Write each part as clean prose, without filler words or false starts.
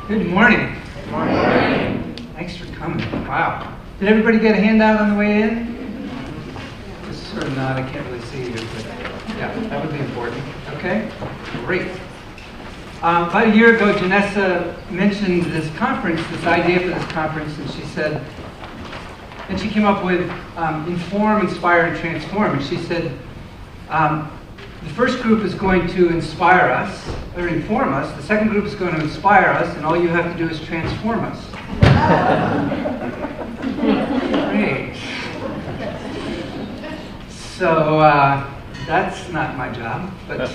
Good morning. Good morning. Thanks for coming. Wow. Did everybody get a handout on the way in? Just sort of nod. I can't really see you, but yeah, that would be important. Okay? Great. About a year ago, Janessa mentioned this conference, this idea for this conference, and she said, and she came up with inform, inspire, and transform. And she said, the first group is going to inspire us, or inform us. The second group is going to inspire us, and all you have to do is transform us. Great. So that's not my job, but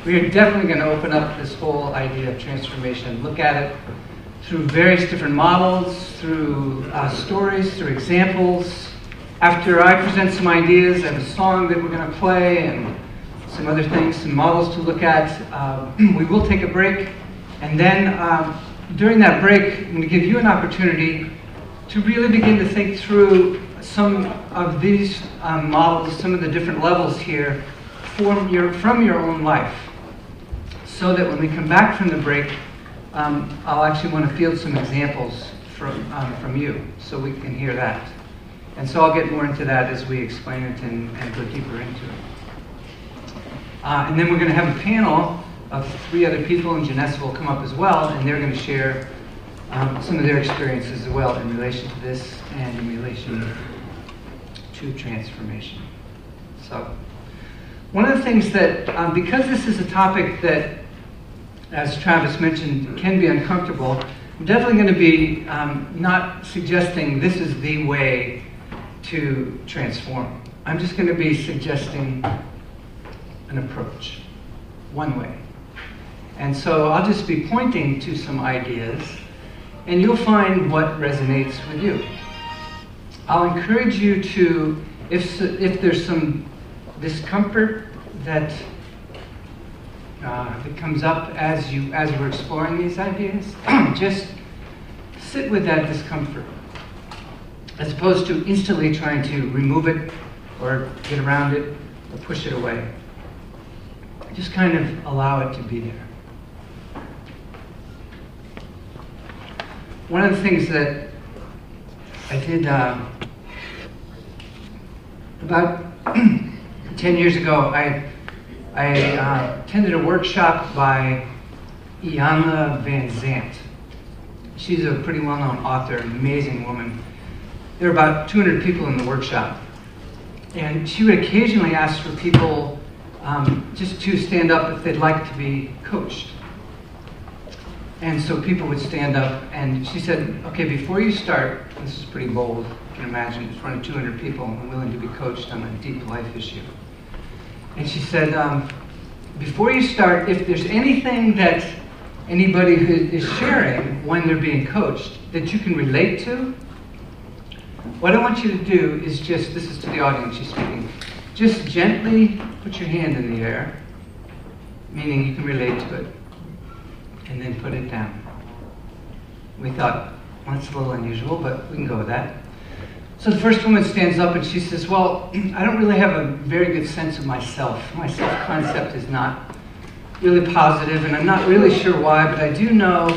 we are definitely going to open up this whole idea of transformation, look at it through various different models, through stories, through examples. After I present some ideas, I have a song that we're going to play and some other things, some models to look at. We will take a break, and then during that break, I'm going to give you an opportunity to really begin to think through some of these models, some of the different levels here from your own life, so that when we come back from the break, I'll actually want to field some examples from you, so we can hear that. And so I'll get more into that as we explain it and go deeper into it. And then we're going to have a panel of 3 other people, and Janessa will come up as well, and they're going to share some of their experiences as well in relation to this and in relation to transformation. So one of the things that, because this is a topic that, as Travis mentioned, can be uncomfortable, I'm definitely going to be not suggesting this is the way to transform. I'm just going to be suggesting an approach, one way. And so I'll just be pointing to some ideas, and you'll find what resonates with you. I'll encourage you to, if there's some discomfort that comes up as we're exploring these ideas, just sit with that discomfort, as opposed to instantly trying to remove it or get around it or push it away. Just kind of allow it to be there. One of the things that I did about 10 years ago, I attended a workshop by Iyanla Van Zandt. She's a pretty well-known author, an amazing woman. There were about 200 people in the workshop. And she would occasionally ask for people just to stand up if they'd like to be coached. And so people would stand up, and she said, okay, before you start, this is pretty bold, you can imagine, in front of 200 people and willing to be coached on a deep life issue. And she said, before you start, if there's anything that anybody who is sharing when they're being coached that you can relate to, what I want you to do is just, this is to the audience she's speaking, just gently put your hand in the air, meaning you can relate to it, and then put it down. We thought, well, that's a little unusual, but we can go with that. So the first woman stands up and she says, well, I don't really have a very good sense of myself. My self-concept is not really positive, and I'm not really sure why, but I do know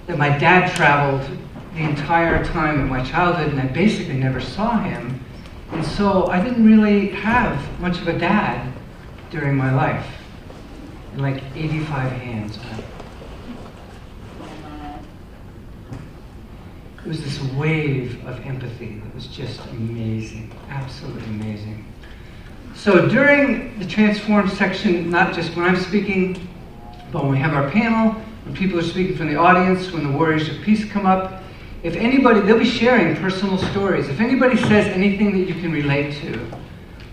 that my dad traveled the entire time of my childhood, and I basically never saw him. And so I didn't really have much of a dad during my life. And like 85 hands went up. It was this wave of empathy that was just amazing, absolutely amazing. So during the transform section, not just when I'm speaking, but when we have our panel, when people are speaking from the audience, when the warriors of peace come up, if anybody, they'll be sharing personal stories. If anybody says anything that you can relate to,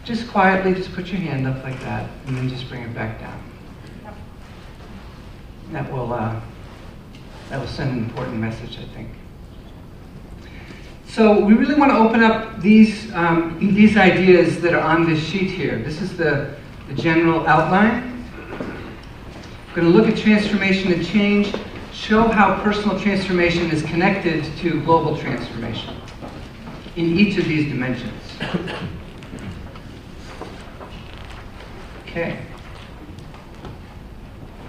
just quietly just put your hand up like that, and then just bring it back down. That will send an important message, I think. So we really want to open up these ideas that are on this sheet here. This is the general outline. We're going to look at transformation and change, show how personal transformation is connected to global transformation in each of these dimensions. Okay.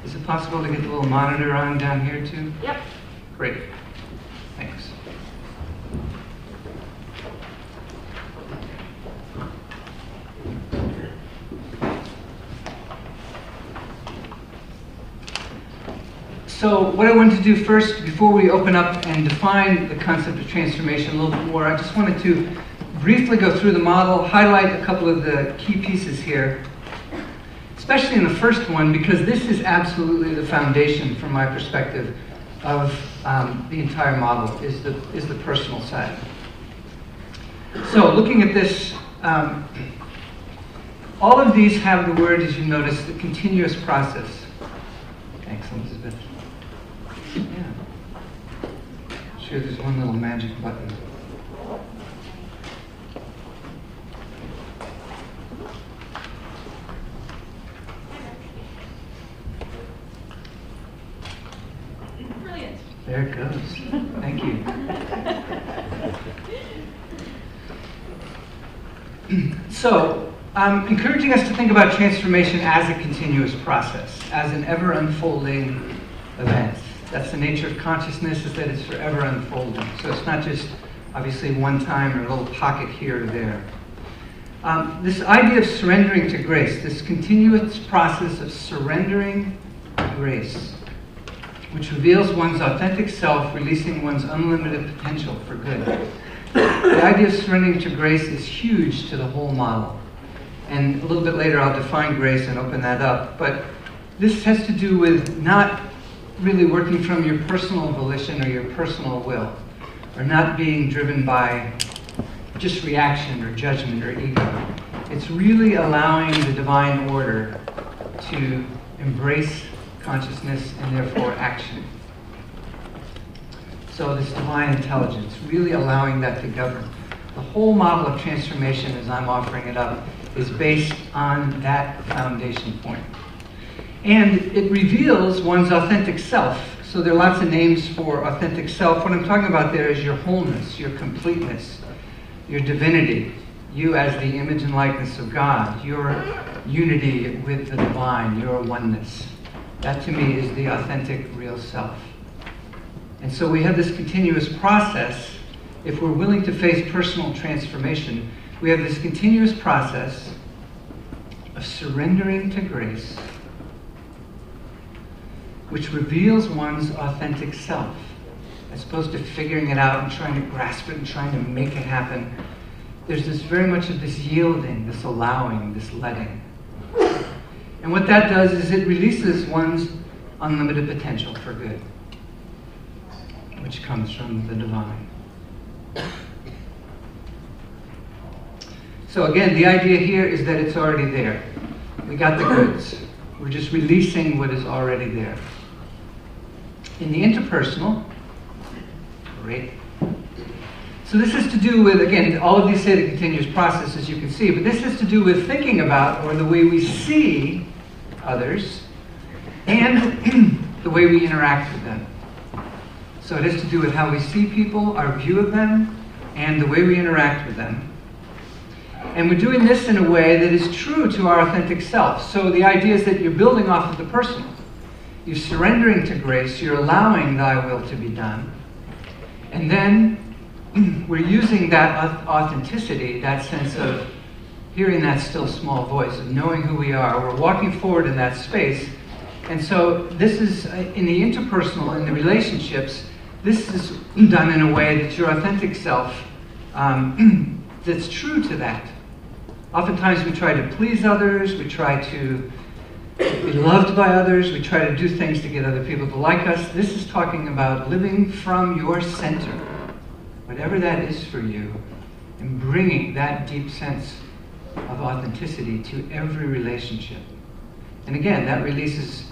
Is it possible to get the little monitor on down here too? Yep. Great. Thanks. So what I wanted to do first, before we open up and define the concept of transformation a little bit more, I just wanted to briefly go through the model, highlight a couple of the key pieces here, especially in the first one, because this is absolutely the foundation, from my perspective, of the entire model, is the personal side. So looking at this, all of these have the word, as you notice, the continuous process. Thanks, Elizabeth. Yeah. Sure, there's one little magic button. Brilliant. There it goes. Thank you. So, I'm encouraging us to think about transformation as a continuous process, as an ever-unfolding event. That's the nature of consciousness, is that it's forever unfolding. So it's not just, obviously, one time or a little pocket here or there. This idea of surrendering to grace, this continuous process of surrendering to grace, which reveals one's authentic self, releasing one's unlimited potential for good. The idea of surrendering to grace is huge to the whole model. And a little bit later I'll define grace and open that up. But this has to do with not really working from your personal volition or your personal will, or not being driven by just reaction or judgment or ego. It's really allowing the divine order to embrace consciousness and therefore action. So this divine intelligence, really allowing that to govern. The whole model of transformation, as I'm offering it up, is based on that foundation point. And it reveals one's authentic self. So there are lots of names for authentic self. What I'm talking about there is your wholeness, your completeness, your divinity, you as the image and likeness of God, your unity with the divine, your oneness. That to me is the authentic real self. And so we have this continuous process. If we're willing to face personal transformation, we have this continuous process of surrendering to grace, which reveals one's authentic self, as opposed to figuring it out and trying to grasp it and trying to make it happen. There's this very much of this yielding, this allowing, this letting. And what that does is it releases one's unlimited potential for good, which comes from the divine. So again, the idea here is that it's already there. We got the goods. We're just releasing what is already there. In the interpersonal, great. So this has to do with, again, all of these say the continuous process, as you can see, but this has to do with thinking about, or the way we see others, and the way we interact with them. So it has to do with how we see people, our view of them, and the way we interact with them. And we're doing this in a way that is true to our authentic self. So the idea is that you're building off of the personal. You're surrendering to grace. You're allowing thy will to be done. And then we're using that authenticity, that sense of hearing that still small voice, of knowing who we are. We're walking forward in that space. And so this is, in the interpersonal, in the relationships, this is done in a way that your authentic self, that's true to that. Oftentimes we try to please others, we try to be loved by others, we try to do things to get other people to like us. This is talking about living from your center, whatever that is for you, and bringing that deep sense of authenticity to every relationship. And again, that releases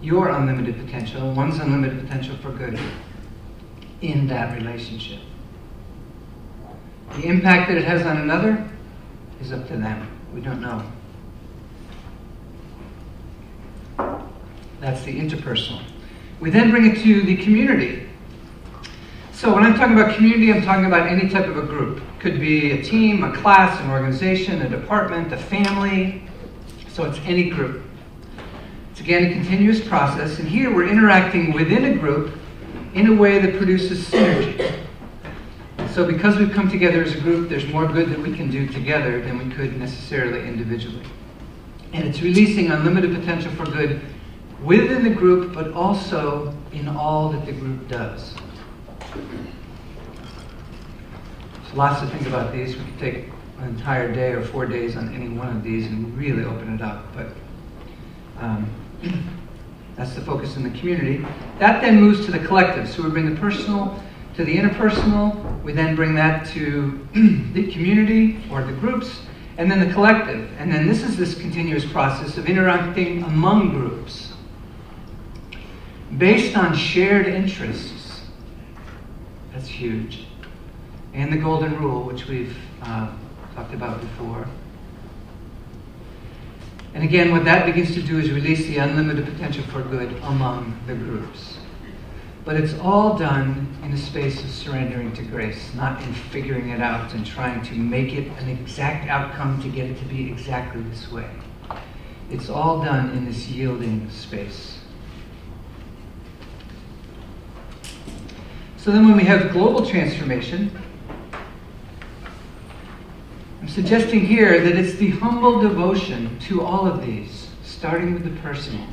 your unlimited potential, one's unlimited potential for good in that relationship. The impact that it has on another is up to them. We don't know. That's the interpersonal. We then bring it to the community. So when I'm talking about community, I'm talking about any type of a group. Could be a team, a class, an organization, a department, a family. So it's any group. It's It's again a continuous process, and here we're interacting within a group in a way that produces synergy. So because we've come together as a group, there's more good that we can do together than we could necessarily individually. And it's releasing unlimited potential for good within the group, but also in all that the group does. There's lots to think about these. We could take an entire day or 4 days on any one of these and really open it up, but that's the focus in the community. That then moves to the collective. So we bring the personal to the interpersonal. We then bring that to the community or the groups, and then the collective. And then this is this continuous process of interacting among groups based on shared interests. That's huge. And the golden rule, which we've talked about before. And again, what that begins to do is release the unlimited potential for good among the groups. But it's all done in a space of surrendering to grace, not in figuring it out and trying to make it an exact outcome to get it to be exactly this way. It's all done in this yielding space. So then when we have global transformation, I'm suggesting here that it's the humble devotion to all of these, starting with the personal,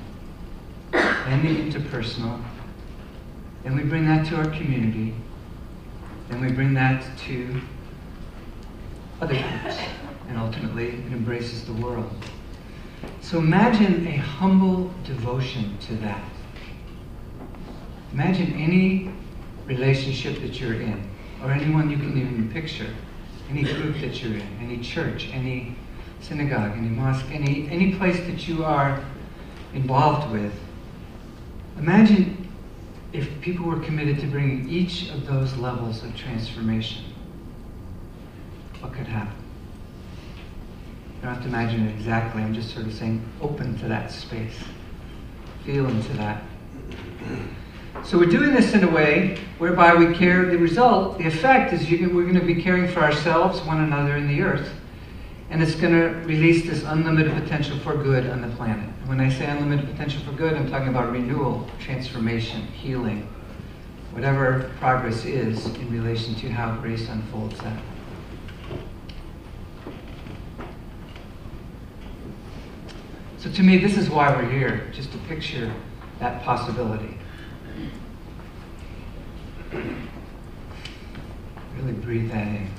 then the interpersonal, then we bring that to our community, then we bring that to other groups, and ultimately it embraces the world. So imagine a humble devotion to that. Imagine any relationship that you're in, or anyone you can even picture. Any group that you're in, any church, any synagogue, any mosque, any place that you are involved with. Imagine if people were committed to bringing each of those levels of transformation. What could happen? You don't have to imagine it exactly. I'm just sort of saying open to that space. Feel into that. So we're doing this in a way whereby we care. The result, the effect is we're going to be caring for ourselves, one another, and the earth. And it's going to release this unlimited potential for good on the planet. And when I say unlimited potential for good, I'm talking about renewal, transformation, healing, whatever progress is in relation to how grace unfolds that. So to me, this is why we're here, just to picture that possibility. Really breathe that in,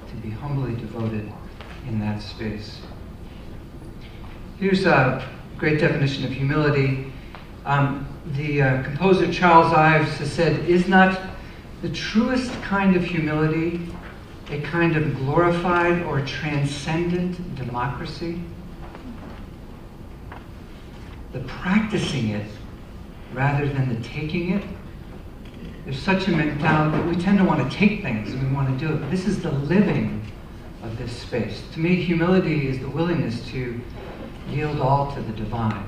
to be humbly devoted in that space. Here's a great definition of humility. The composer Charles Ives has said, "Is not the truest kind of humility a kind of glorified or transcendent democracy? The practicing it rather than the taking it." There's such a mentality that we tend to want to take things and we want to do it. But this is the living of this space. To me, humility is the willingness to yield all to the divine.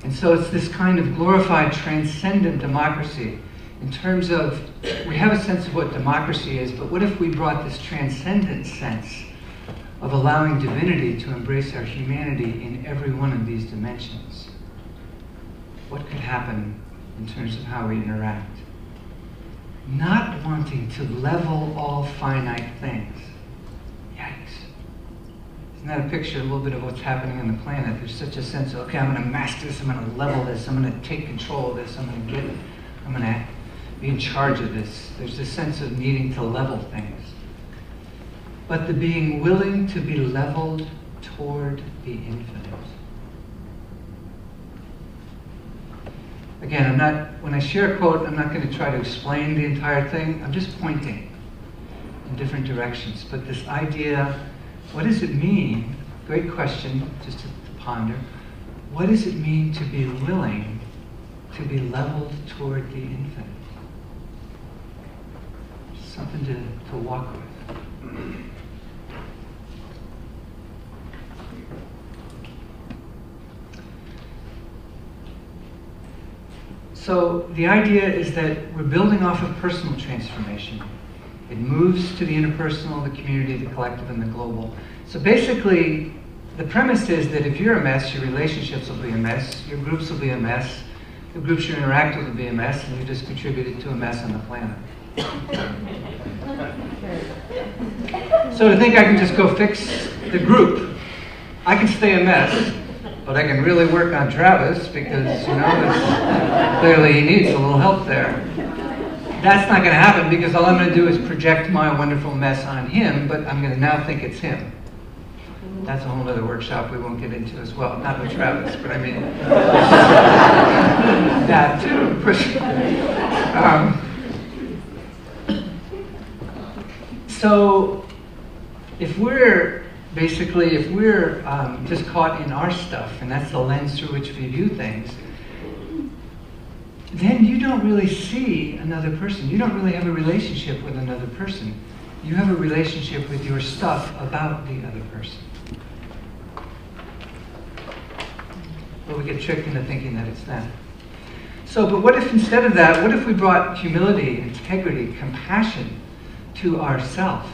And so it's this kind of glorified, transcendent democracy in terms of, we have a sense of what democracy is, but what if we brought this transcendent sense of allowing divinity to embrace our humanity in every one of these dimensions? What could happen in terms of how we interact? Not wanting to level all finite things. Yikes. Isn't that a picture, a little bit of what's happening on the planet? There's such a sense of, okay, I'm going to master this, I'm going to level this, I'm going to take control of this, I'm going to be in charge of this. There's this sense of needing to level things. But the being willing to be leveled toward the infinite. Again, when I share a quote, I'm not going to try to explain the entire thing. I'm just pointing in different directions. But this idea, what does it mean? Great question, just to ponder. What does it mean to be willing to be leveled toward the infinite? Something to walk with. So the idea is that we're building off of personal transformation. It moves to the interpersonal, the community, the collective, and the global. So basically, the premise is that if you're a mess, your relationships will be a mess, your groups will be a mess, the groups you interact with will be a mess, and you just contributed to a mess on the planet. So to think I can just go fix the group, I can stay a mess, but I can really work on Travis because, clearly he needs a little help there. That's not going to happen because all I'm going to do is project my wonderful mess on him, but I'm going to now think it's him. That's a whole other workshop we won't get into as well. Not with Travis, but I mean that too. So if we're just caught in our stuff, and that's the lens through which we view things, then you don't really see another person. You don't really have a relationship with another person. You have a relationship with your stuff about the other person. But we get tricked into thinking that it's them. So, but what if instead of that, what if we brought humility, integrity, compassion to ourself?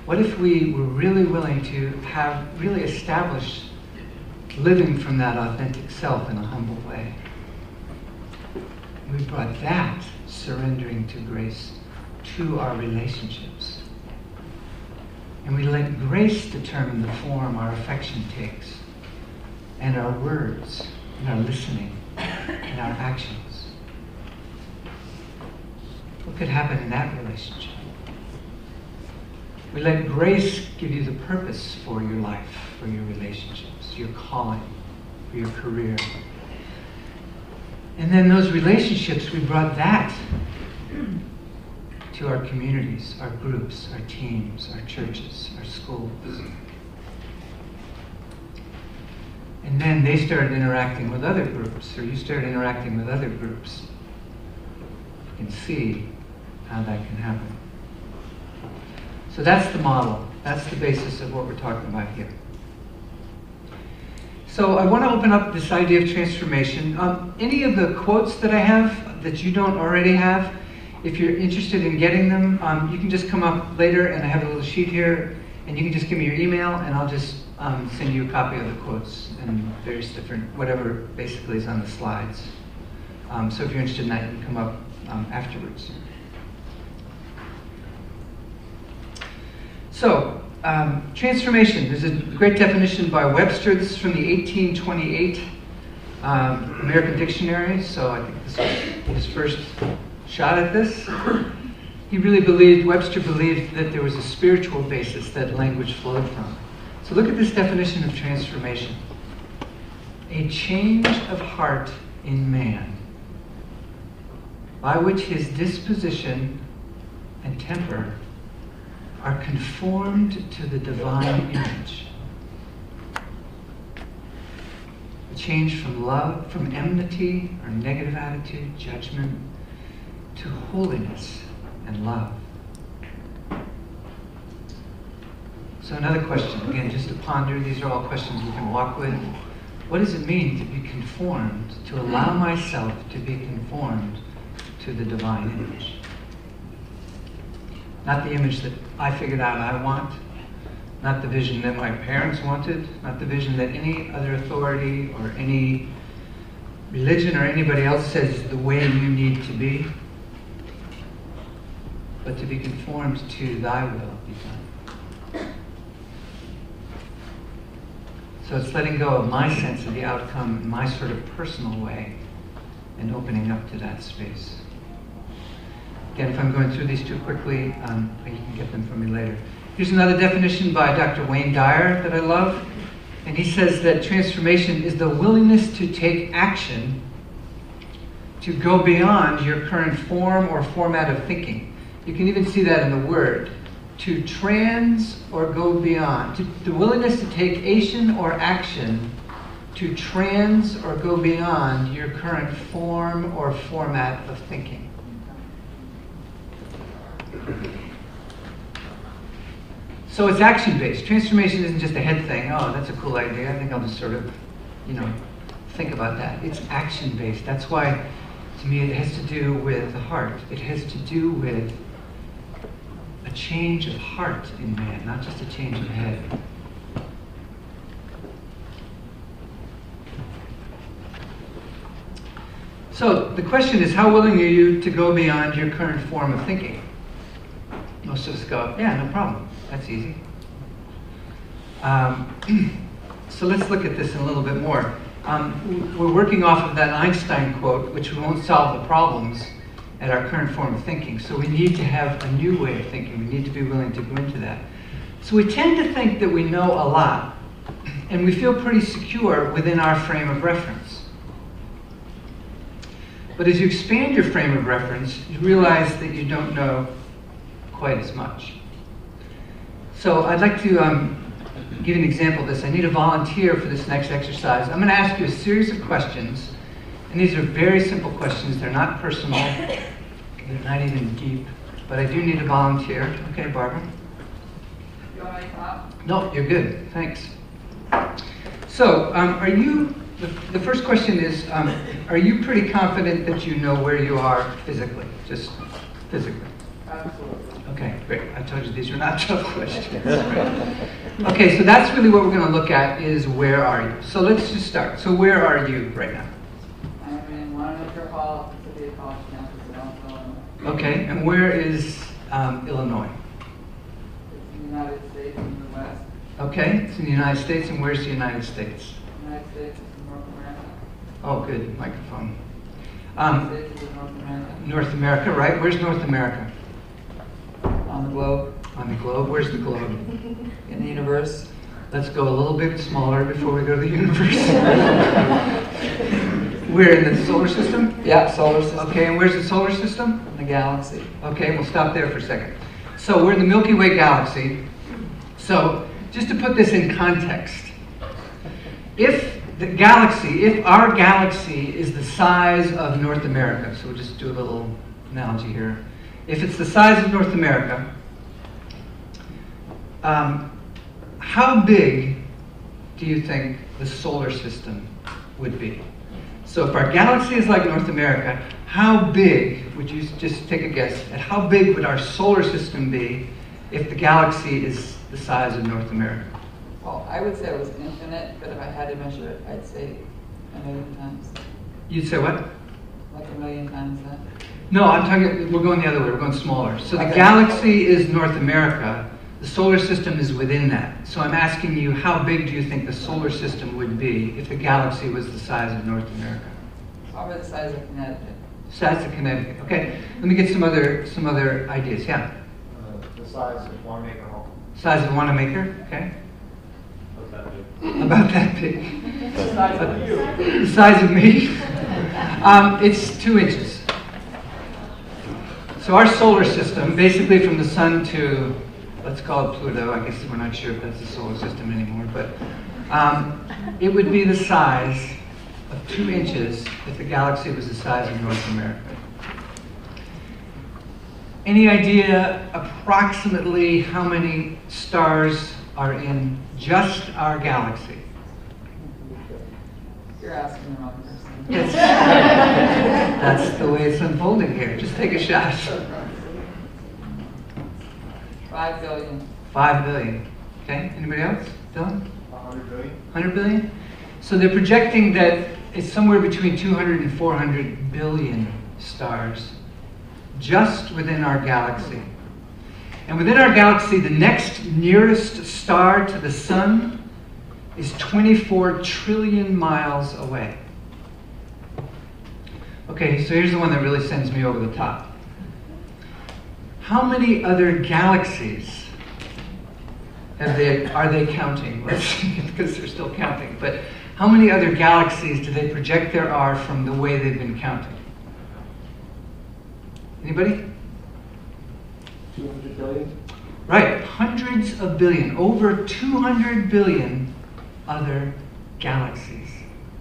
What if we were really willing to have really established living from that authentic self in a humble way? We brought that surrendering to grace to our relationships. And we let grace determine the form our affection takes, and our words, and our listening, and our actions. What could happen in that relationship? We let grace give you the purpose for your life, for your relationships, your calling, for your career. And then those relationships, we brought that to our communities, our groups, our teams, our churches, our schools. And then they started interacting with other groups, or you started interacting with other groups. You can see how that can happen. So that's the model. That's the basis of what we're talking about here. So I want to open up this idea of transformation. Any of the quotes that I have that you don't already have, if you're interested in getting them, you can just come up later, and I have a little sheet here, and you can just give me your email, and I'll just send you a copy of the quotes and various different, whatever basically is on the slides. So if you're interested in that, you can come up afterwards. So, transformation. There's a great definition by Webster. This is from the 1828 American Dictionary, so I think this was his first shot at this. He really believed, Webster believed, that there was a spiritual basis that language flowed from. So look at this definition of transformation. A change of heart in man, by which his disposition and temper are conformed to the divine image. A change from love, from enmity or negative attitude, judgment, to holiness and love. So another question, again, just to ponder. These are all questions we can walk with. What does it mean to be conformed, to allow myself to be conformed to the divine image? Not the image that I figured out I want, not the vision that my parents wanted, not the vision that any other authority or any religion or anybody else says is the way you need to be, but to be conformed to thy will be done. So it's letting go of my sense of the outcome in my sort of personal way and opening up to that space. Again, if I'm going through these too quickly, you can get them from me later. Here's another definition by Dr. Wayne Dyer that I love. And he says that transformation is the willingness to take action to go beyond your current form or format of thinking. You can even see that in the word. To trans or go beyond. The willingness to take action to trans or go beyond your current form or format of thinking. So it's action-based. Transformation isn't just a head thing. Oh, that's a cool idea. I think I'll just sort of, think about that. It's action-based. That's why, to me, it has to do with the heart. It has to do with a change of heart in man, not just a change of head. So the question is, how willing are you to go beyond your current form of thinking? Most of us go, yeah, no problem. That's easy. So let's look at this in a little bit more. We're working off of that Einstein quote, which won't solve the problems at our current form of thinking. So we need to have a new way of thinking. We need to be willing to go into that. So we tend to think that we know a lot, and we feel pretty secure within our frame of reference. But as you expand your frame of reference, you realize that you don't know quite as much. So I'd like to give you an example of this. I need a volunteer for this next exercise. I'm going to ask you a series of questions, and these are very simple questions. They're not personal. They're not even deep, but I do need a volunteer. Okay, Barbara? You want me to come up? No, you're good. Thanks. So, the first question is, are you pretty confident that you know where you are physically? Just physically? Absolutely. Okay, great. I told you these were not tough questions. Okay, so that's really what we're going to look at is where are you? So let's just start. So where are you right now? I'm in Wanamaker Hall, City College campus in North Illinois. Okay, and where is Illinois? It's in the United States in the West. Okay, it's in the United States, and where's the United States? The United States is in North America. Oh, good, microphone. The United States is in North America. North America, right? Where's North America? On the globe. On the globe. Where's the globe? In the universe. Let's go a little bit smaller before we go to the universe. We're in the solar system? Yeah, solar system. Okay, and where's the solar system? The galaxy. Okay, we'll stop there for a second. So we're in the Milky Way galaxy. So just to put this in context, if our galaxy is the size of North America, so we'll just do a little analogy here. If it's the size of North America, how big do you think the solar system would be? So if our galaxy is like North America, how big, would you just take a guess, at how big would our solar system be if the galaxy is the size of North America? Well, I would say it was infinite, but if I had to measure it, I'd say 1,000,000 times. You'd say what? Like 1,000,000 times that. No, we're going the other way, we're going smaller. So the Okay. galaxy is North America, the solar system is within that. So I'm asking you, how big do you think the solar system would be if the galaxy was the size of North America? Probably the size of Connecticut. Size of Connecticut. Okay, let me get some other ideas. Yeah. The size of Wanamaker home. Size of Wanamaker. Okay. What's that do? About that big. The size of you. The size of me. It's 2 inches. So our solar system, basically from the sun to, let's call it Pluto. I guess we're not sure if that's the solar system anymore, but it would be the size of 2 inches if the galaxy was the size of North America. Any idea approximately how many stars are in just our galaxy? You're asking the wrong person. Yes. That's the way it's unfolding here. Just take a shot. 5 billion. 5 billion. Okay, anybody else? Dylan? 100 billion? 100 billion? So they're projecting that it's somewhere between 200 and 400 billion stars just within our galaxy. And within our galaxy, the next nearest star to the sun is 24 trillion miles away. Okay, so here's the one that really sends me over the top. How many other galaxies are they counting? Let's see, because they're still counting. But how many other galaxies do they project there are from the way they've been counting? Anybody? 200 billion? Right, hundreds of billion, over 200 billion other galaxies.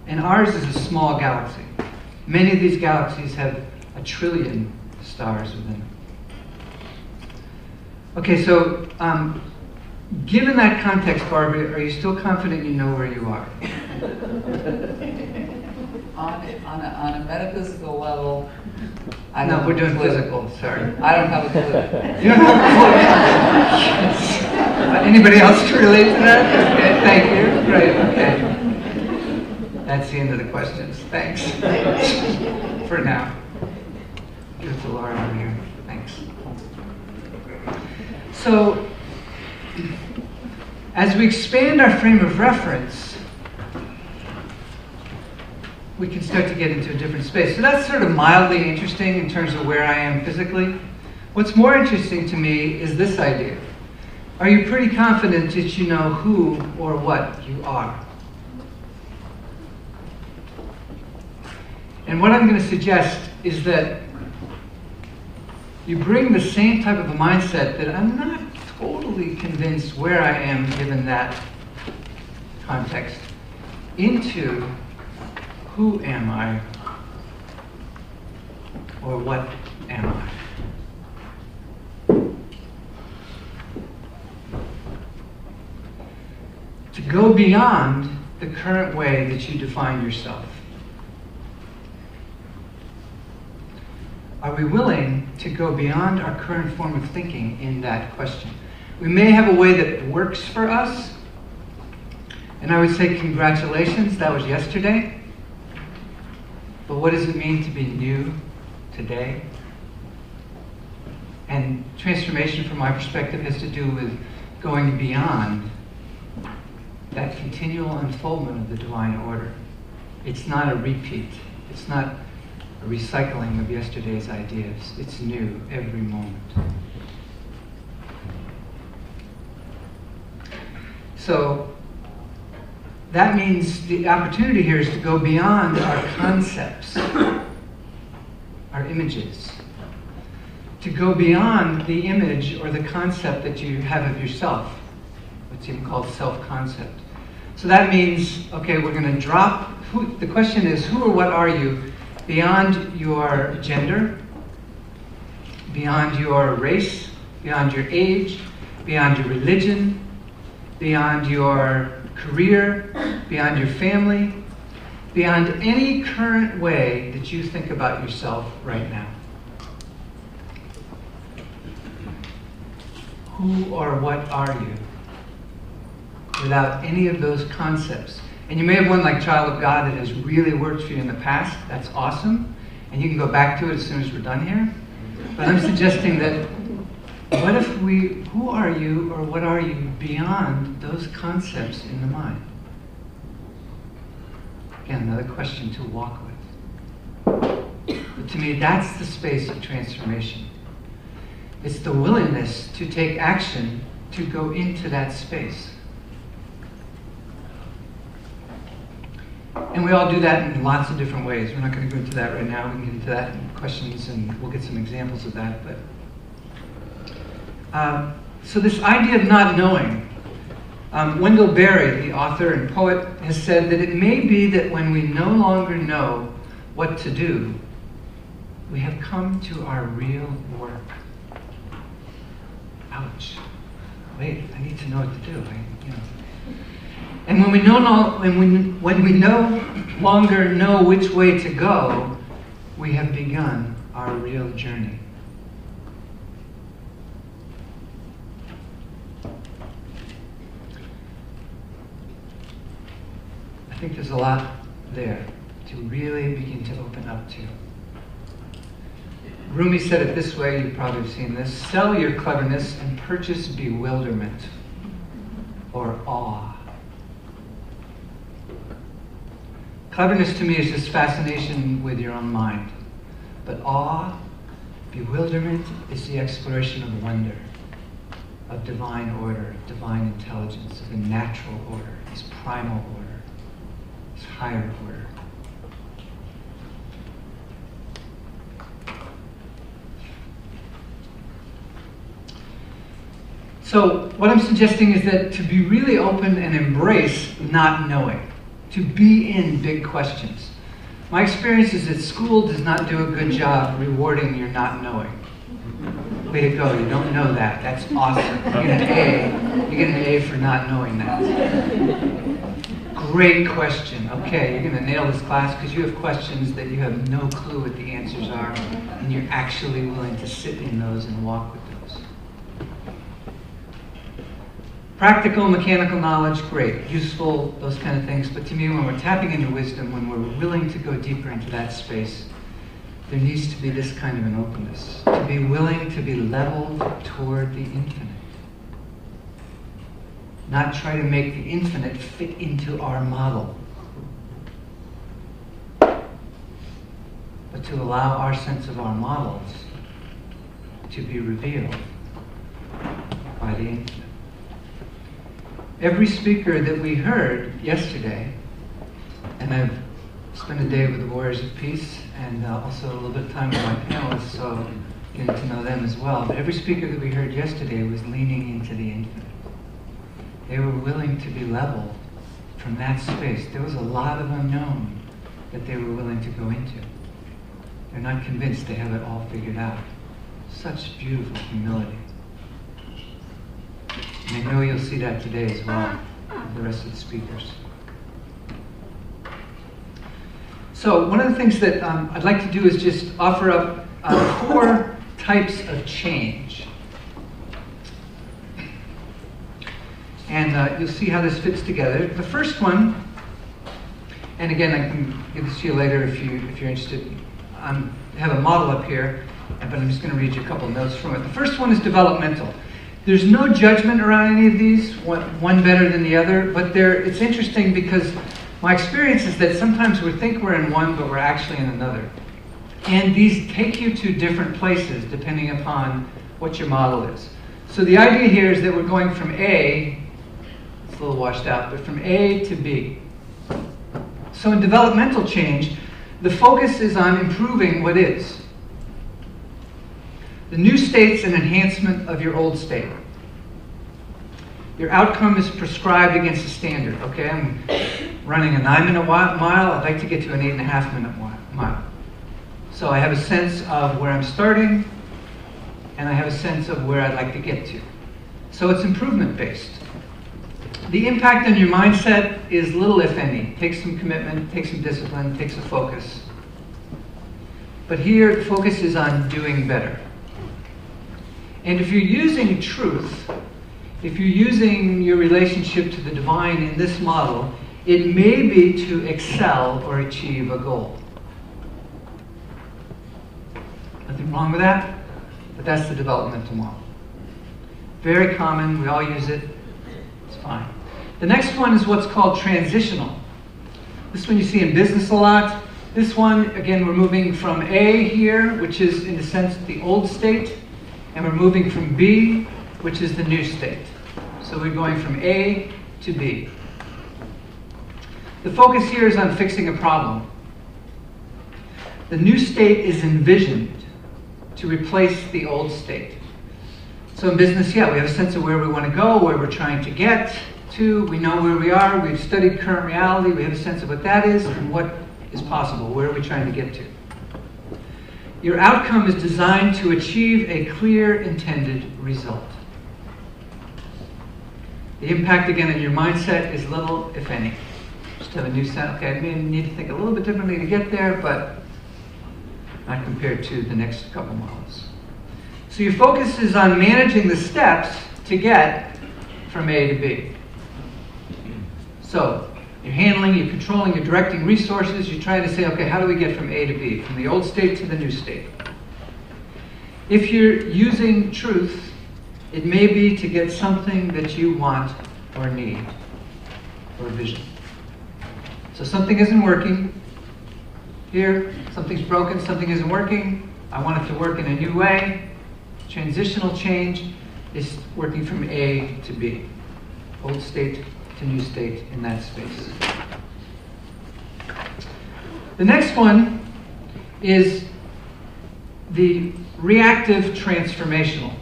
And ours is a small galaxy. Many of these galaxies have 1 trillion stars within them. Okay, so given that context, Barbara, are you still confident you know where you are? On a metaphysical level, I No, don't we're have a doing clue. physical, sorry. I don't have a clue. You don't have a clue. Anybody else to relate to that? Okay, thank you. Great, okay. That's the end of the questions. Thanks. for now. Give it to Laura over here. Thanks. So, as we expand our frame of reference, we can start to get into a different space. So that's sort of mildly interesting in terms of where I am physically. What's more interesting to me is this idea. Are you pretty confident that you know who or what you are? And what I'm going to suggest is that you bring the same type of a mindset that I'm not totally convinced where I am given that context into who am I or what am I? To go beyond the current way that you define yourself. Are we willing to go beyond our current form of thinking in that question? We may have a way that works for us, and I would say congratulations, that was yesterday. But what does it mean to be new today? And transformation, from my perspective, has to do with going beyond that continual unfoldment of the divine order. It's not a repeat. It's not a recycling of yesterday's ideas. It's new every moment. So that means the opportunity here is to go beyond our concepts, our images, to go beyond the image or the concept that you have of yourself, what's even called self-concept. So that means, okay, we're going to drop, the question is, who or what are you beyond your gender, beyond your race, beyond your age, beyond your religion, beyond your career, beyond your family, beyond any current way that you think about yourself right now. Who or what are you? Without any of those concepts. And you may have one like child of God that has really worked for you in the past. That's awesome. And you can go back to it as soon as we're done here. But I'm suggesting that what if who are you or what are you beyond those concepts in the mind? Again, another question to walk with. But to me, that's the space of transformation. It's the willingness to take action to go into that space. And we all do that in lots of different ways. We're not going to go into that right now. We can get into that in questions, and we'll get some examples of that. But so this idea of not knowing. Wendell Berry, the author and poet, has said that it may be that when we no longer know what to do, we have come to our real work. Ouch. Wait, I need to know what to do. And when we no longer know which way to go, we have begun our real journey. I think there's a lot there to really begin to open up to. Rumi said it this way, you've probably seen this: sell your cleverness and purchase bewilderment or awe. Cleverness to me is just fascination with your own mind. But awe, bewilderment is the exploration of wonder, of divine order, of divine intelligence, of the natural order, this primal order, this higher order. So what I'm suggesting is that to be really open and embrace not knowing, to be in big questions. My experience is that school does not do a good job rewarding your not knowing. Way to go, you don't know that. That's awesome. You get an A. You get an A for not knowing that. Great question. Okay, you're going to nail this class because you have questions that you have no clue what the answers are, and you're actually willing to sit in those and walk with those. Practical, mechanical knowledge, great, useful, those kind of things. But to me, when we're tapping into wisdom, when we're willing to go deeper into that space, there needs to be this kind of an openness, to be willing to be leveled toward the infinite. Not try to make the infinite fit into our model, but to allow our sense of our models to be revealed by the infinite. Every speaker that we heard yesterday, and I've spent a day with the Warriors of Peace and also a little bit of time with my panelists, so getting to know them as well, but every speaker that we heard yesterday was leaning into the infinite. They were willing to be leveled from that space. There was a lot of unknown that they were willing to go into. They're not convinced they have it all figured out. Such beautiful humility. And I know you'll see that today as well with the rest of the speakers. So one of the things that I'd like to do is just offer up 4 types of change. And you'll see how this fits together. The first one, and again, I can give this to you later if you're interested. I have a model up here, but I'm just going to read you a couple notes from it. The first one is developmental. There's no judgment around any of these, one better than the other, but it's interesting because my experience is that sometimes we think we're in one, but we're actually in another. And these take you to different places depending upon what your model is. So the idea here is that we're going from A, it's a little washed out, but from A to B. So in developmental change, the focus is on improving what is. The new state's an enhancement of your old state. Your outcome is prescribed against a standard. Okay, I'm running a 9-minute mile. I'd like to get to an 8.5-minute mile. So I have a sense of where I'm starting, and I have a sense of where I'd like to get to. So it's improvement-based. The impact on your mindset is little, if any. Takes some commitment, takes some discipline, takes a focus. But here, the focus is on doing better. And if you're using truth, if you're using your relationship to the divine in this model, it may be to excel or achieve a goal. Nothing wrong with that, but that's the developmental model. Very common, we all use it, it's fine. The next one is what's called transitional. This one you see in business a lot. This one, again, we're moving from A here, which is in a sense the old state, and we're moving from B, which is the new state. So we're going from A to B. The focus here is on fixing a problem. The new state is envisioned to replace the old state. So in business, yeah, we have a sense of where we want to go, where we're trying to get to. We know where we are. We've studied current reality. We have a sense of what that is and what is possible. Where are we trying to get to? Your outcome is designed to achieve a clear intended result. The impact, again, on your mindset is little, if any. Just have a new sense. Okay, I may need to think a little bit differently to get there, but not compared to the next couple models. So your focus is on managing the steps to get from A to B. So you're handling, you're controlling, you're directing resources. You're trying to say, okay, how do we get from A to B, from the old state to the new state? If you're using truth, it may be to get something that you want or need, or vision. So something isn't working. Here, something's broken, something isn't working. I want it to work in a new way. Transitional change is working from A to B. Old state to new state in that space. The next one is the reactive transformational.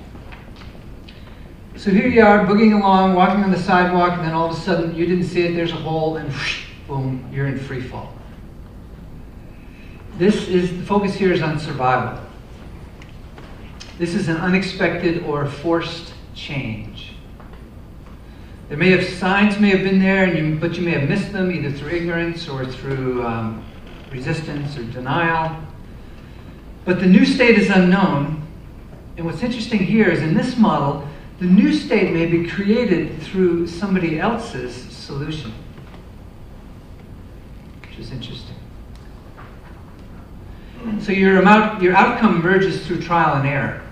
So here you are, boogieing along, walking on the sidewalk, and then all of a sudden, you didn't see it, there's a hole, and whoosh, boom, you're in free fall. The focus here is on survival. This is an unexpected or forced change. Signs may have been there, but you may have missed them, either through ignorance or through resistance or denial. But the new state is unknown. And what's interesting here is in this model, the new state may be created through somebody else's solution, which is interesting. So your outcome emerges through trial and error.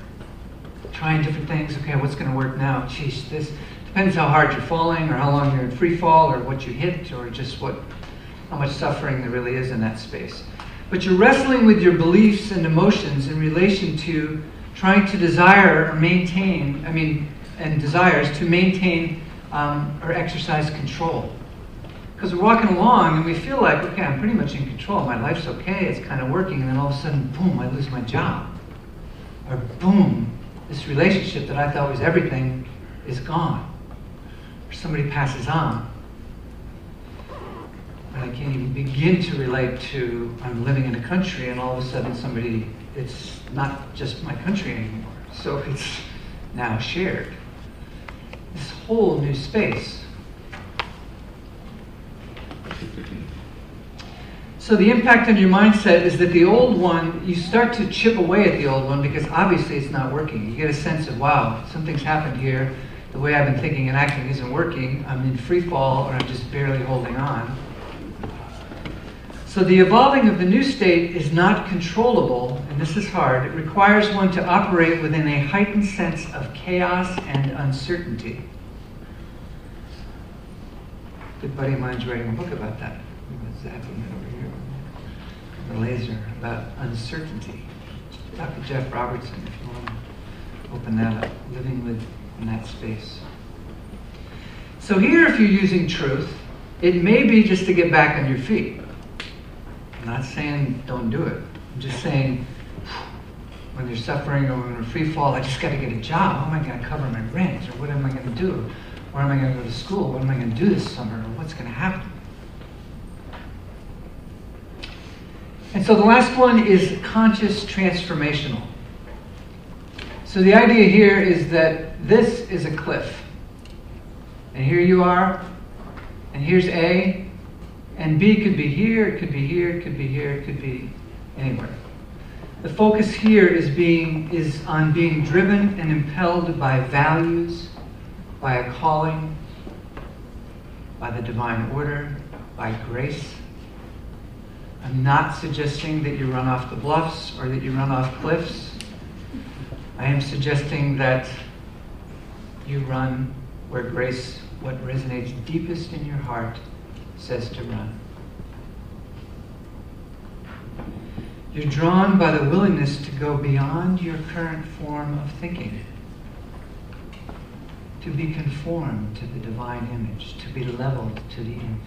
Trying different things. Okay, what's going to work now? Geez, this depends how hard you're falling, or how long you're in free fall, or what you hit, or just how much suffering there really is in that space. But you're wrestling with your beliefs and emotions in relation to trying to desire or maintain, and desires to maintain or exercise control. Because we're walking along and we feel like, okay, I'm pretty much in control. My life's okay, it's kind of working, and then all of a sudden, boom, I lose my job. Or boom, this relationship that I thought was everything is gone. Or somebody passes on. And I can't even begin to relate to, I'm living in a country, and all of a sudden it's not just my country anymore. So it's now shared. This whole new space. So the impact on your mindset is that the old one, you start to chip away at the old one because obviously it's not working. You get a sense of, wow, something's happened here. The way I've been thinking and acting isn't working. I'm in free fall, or I'm just barely holding on. So the evolving of the new state is not controllable, and this is hard. It requires one to operate within a heightened sense of chaos and uncertainty. A good buddy of mine's writing a book about that. What's happening over here? The laser, about uncertainty. Dr. Jeff Robertson, if you want to open that up, living in that space. So here, if you're using truth, it may be just to get back on your feet. I'm not saying don't do it. I'm just saying when you're suffering or when you're free fall, I just got to get a job. How am I going to cover my rent? Or what am I going to do? Where am I going to go to school? What am I going to do this summer? Or what's going to happen? And so the last one is conscious transformational. So the idea here is that this is a cliff. And here you are, and here's A, and B could be here, it could be here, it could be here, it could be anywhere. The focus here is on being driven and impelled by values, by a calling, by the divine order, by grace. I'm not suggesting that you run off the bluffs or that you run off cliffs. I am suggesting that you run where grace, what resonates deepest in your heart, says to run. You're drawn by the willingness to go beyond your current form of thinking, to be conformed to the divine image, to be leveled to the infinite.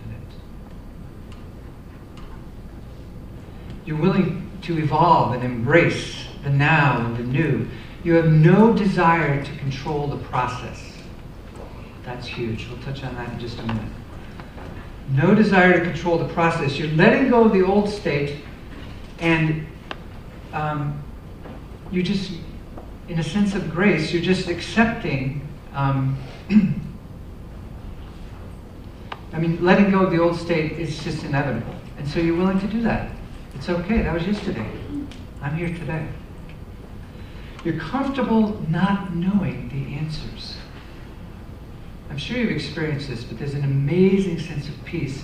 You're willing to evolve and embrace the now and the new. You have no desire to control the process. That's huge. We'll touch on that in just a minute. No desire to control the process. You're letting go of the old state, and you just, in a sense of grace, you're just accepting. Letting go of the old state is just inevitable. And so you're willing to do that. It's okay. That was yesterday. I'm here today. You're comfortable not knowing the answers. I'm sure you've experienced this, but there's an amazing sense of peace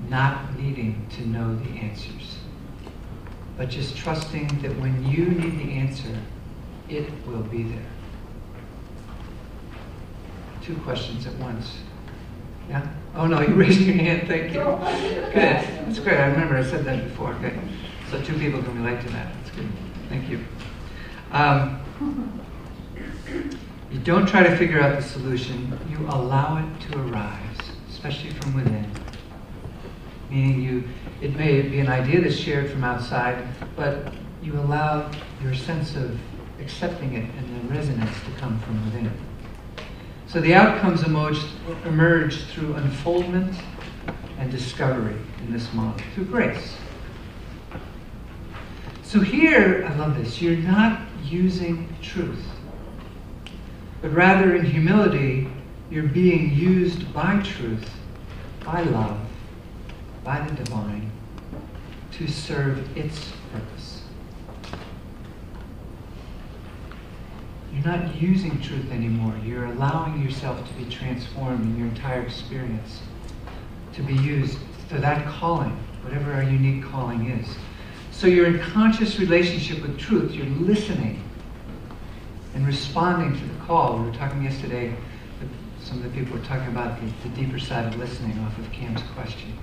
not needing to know the answers, but just trusting that when you need the answer, it will be there. 2 questions at once. Yeah? Oh no, you raised your hand, thank you. Good, that's great, I remember I said that before, good. So 2 people can relate to that, that's good, thank you. You don't try to figure out the solution, you allow it to arise, especially from within. Meaning it may be an idea that's shared from outside, but you allow your sense of accepting it and the resonance to come from within. So the outcomes emerge through unfoldment and discovery in this model, through grace. So here, I love this, you're not using truth, but rather in humility, you're being used by truth, by love, by the divine, to serve its purpose. You're not using truth anymore. You're allowing yourself to be transformed in your entire experience, to be used for that calling, whatever our unique calling is. So you're in conscious relationship with truth. You're listening and responding to the call. We were talking yesterday, some of the people were talking about the deeper side of listening off of Cam's question.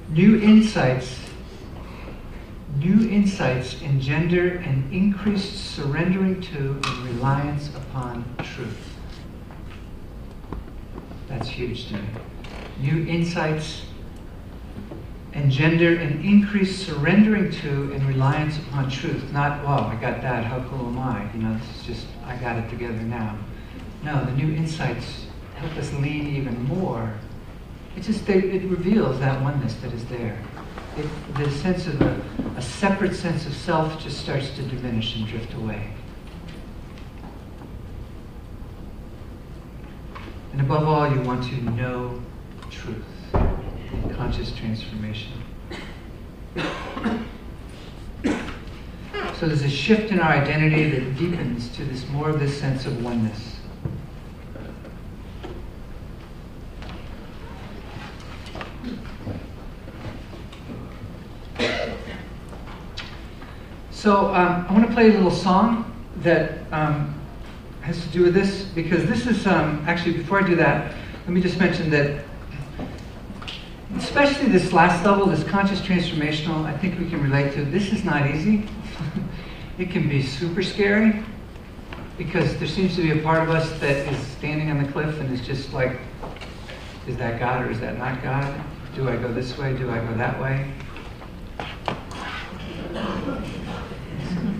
New insights engender an increased surrendering to and reliance upon truth. That's huge to me. New insights engender an increased surrendering to and reliance upon truth. Not, well, I got that, how cool am I? You know, this is just, I got it together now. No, the new insights help us lean even more. It reveals that oneness that is there. The sense of a separate sense of self just starts to diminish and drift away. And above all, you want to know truth in conscious transformation. So there's a shift in our identity that deepens to this more of this sense of oneness. So I want to play a little song that has to do with this, because this is, actually, before I do that, let me just mention that especially this last level, this conscious transformational, I think we can relate to. This is not easy. It can be super scary, because there seems to be a part of us that is standing on the cliff and is just like, is that God or is that not God? Do I go this way? Do I go that way?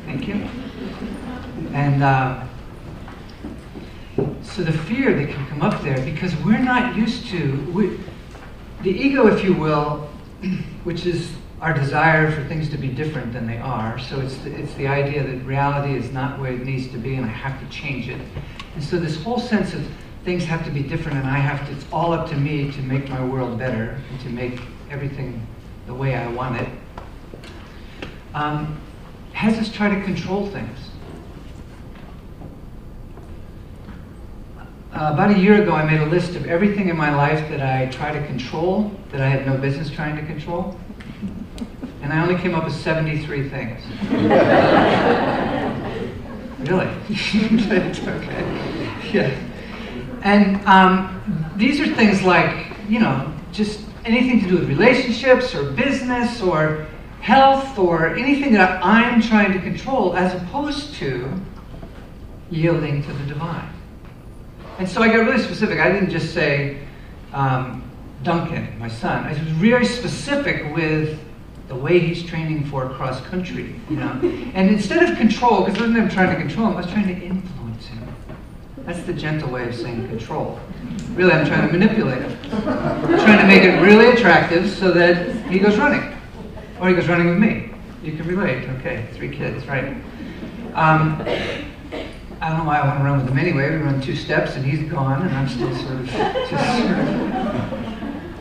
Thank you. And so the fear that can come up there, because we're not used to, the ego, if you will, which is our desire for things to be different than they are. So it's the idea that reality is not where it needs to be and I have to change it. And so this whole sense of things have to be different and it's all up to me to make my world better and to make everything the way I want it, has us try to control things. About a year ago, I made a list of everything in my life that I try to control, that I had no business trying to control. And I only came up with 73 things. Really? Okay. Yeah. And these are things like, you know, just anything to do with relationships or business or health or anything that I'm trying to control, as opposed to yielding to the divine. And so I got really specific. I didn't just say Duncan, my son. I was very specific with the way he's training for cross country, you know. And instead of control, because I wasn't even trying to control him, I was trying to influence him. That's the gentle way of saying control. Really, I'm trying to manipulate him. I'm trying to make it really attractive so that he goes running. Or he goes running with me. You can relate. Okay, 3 kids, right? I don't know why I want to run with him anyway. We run 2 steps and he's gone and I'm still sort of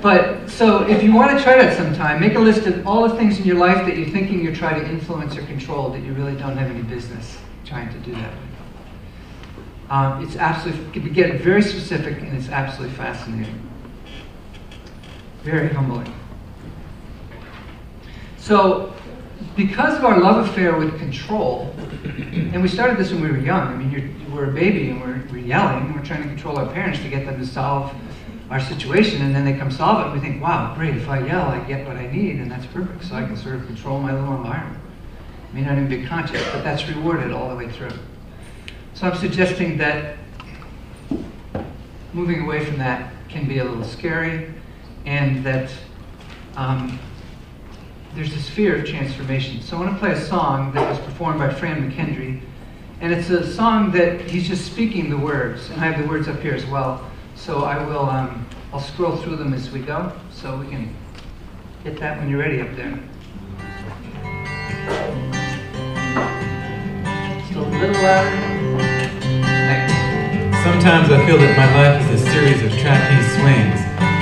But, so if you want to try that sometime, make a list of all the things in your life that you're thinking you're trying to influence or control that you really don't have any business trying to do that with. It's absolutely, you get very specific and it's absolutely fascinating. Very humbling. So, because of our love affair with control, and we started this when we were young. I mean, we're a baby and we're yelling and we're trying to control our parents to get them to solve our situation, and then they come solve it and we think, wow, great, if I yell, I get what I need, and that's perfect, so I can sort of control my little environment. I may not even be conscious, but that's rewarded all the way through. So I'm suggesting that moving away from that can be a little scary, and that there's this fear of transformation. So I want to play a song that was performed by Fran McKendry, and it's a song that he's just speaking the words, and I have the words up here as well. So I will, I'll scroll through them as we go, so we can hit that when you're ready up there. Just a little louder. Thanks. Sometimes I feel that my life is a series of trapeze swings.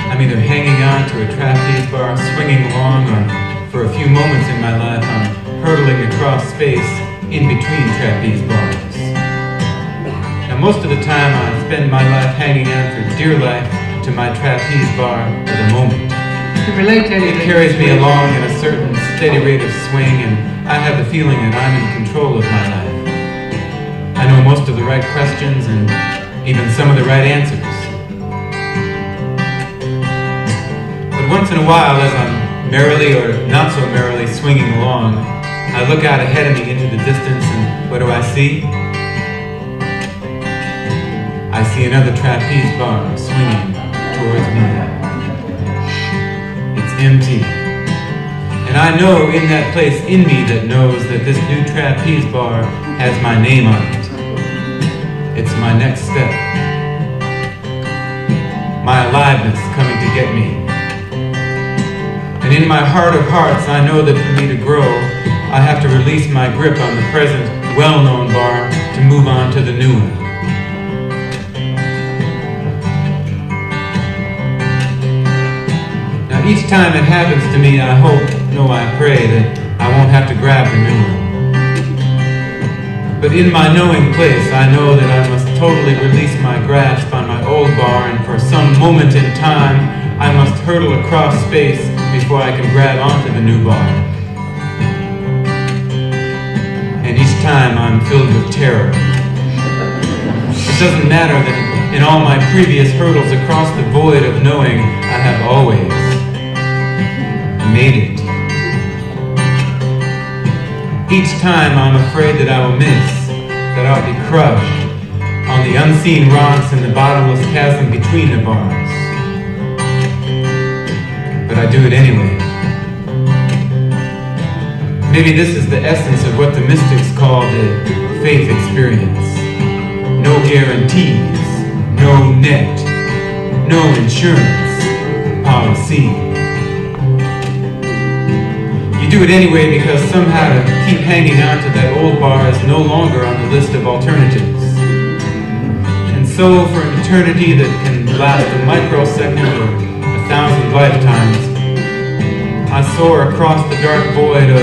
I'm either hanging on to a trapeze bar, swinging along, or for a few moments in my life, I'm hurtling across space in between trapeze bars. Now, most of the time, I spend my life hanging on for dear life to my trapeze bar for the moment. To relate to anything. It carries me along at a certain steady rate of swing, and I have the feeling that I'm in control of my life. I know most of the right questions and even some of the right answers. But once in a while, as I'm merrily or not so merrily swinging along, I look out ahead of me into the distance, and what do I see? I see another trapeze bar swinging towards me. It's empty. And I know in that place in me that knows that this new trapeze bar has my name on it. It's my next step. My aliveness coming to get me. And in my heart of hearts, I know that for me to grow, I have to release my grip on the present, well-known bar to move on to the new one. Now, each time it happens to me, I hope, no, I pray that I won't have to grab the new one. But in my knowing place, I know that I must totally release my grasp on my old bar, and for some moment in time, I must hurtle across space before I can grab onto the new bar. And each time I'm filled with terror. It doesn't matter that in all my previous hurdles across the void of knowing, I have always made it. Each time I'm afraid that I will miss, that I'll be crushed on the unseen rocks in the bottomless chasm between the bars. But I do it anyway. Maybe this is the essence of what the mystics call the faith experience. No guarantees, no net, no insurance policy. You do it anyway because somehow to keep hanging on to that old bar is no longer on the list of alternatives. And so for an eternity that can last a microsecond or 1,000 lifetimes, I soar across the dark void of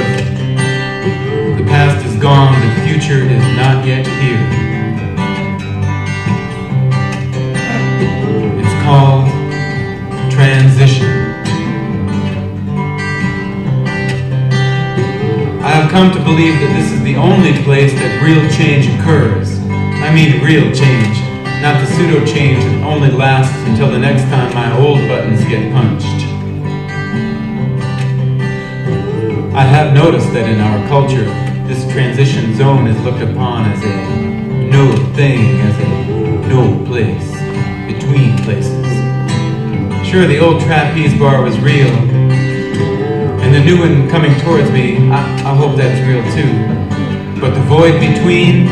the past is gone, the future is not yet here. It's called transition. I have come to believe that this is the only place that real change occurs. I mean real change, not the pseudo change that only lasts until the next time my old buttons get punched. I have noticed that in our culture, this transition zone is looked upon as a no thing, as a no place, between places. Sure, the old trapeze bar was real, and the new one coming towards me, I hope that's real too. But the void between,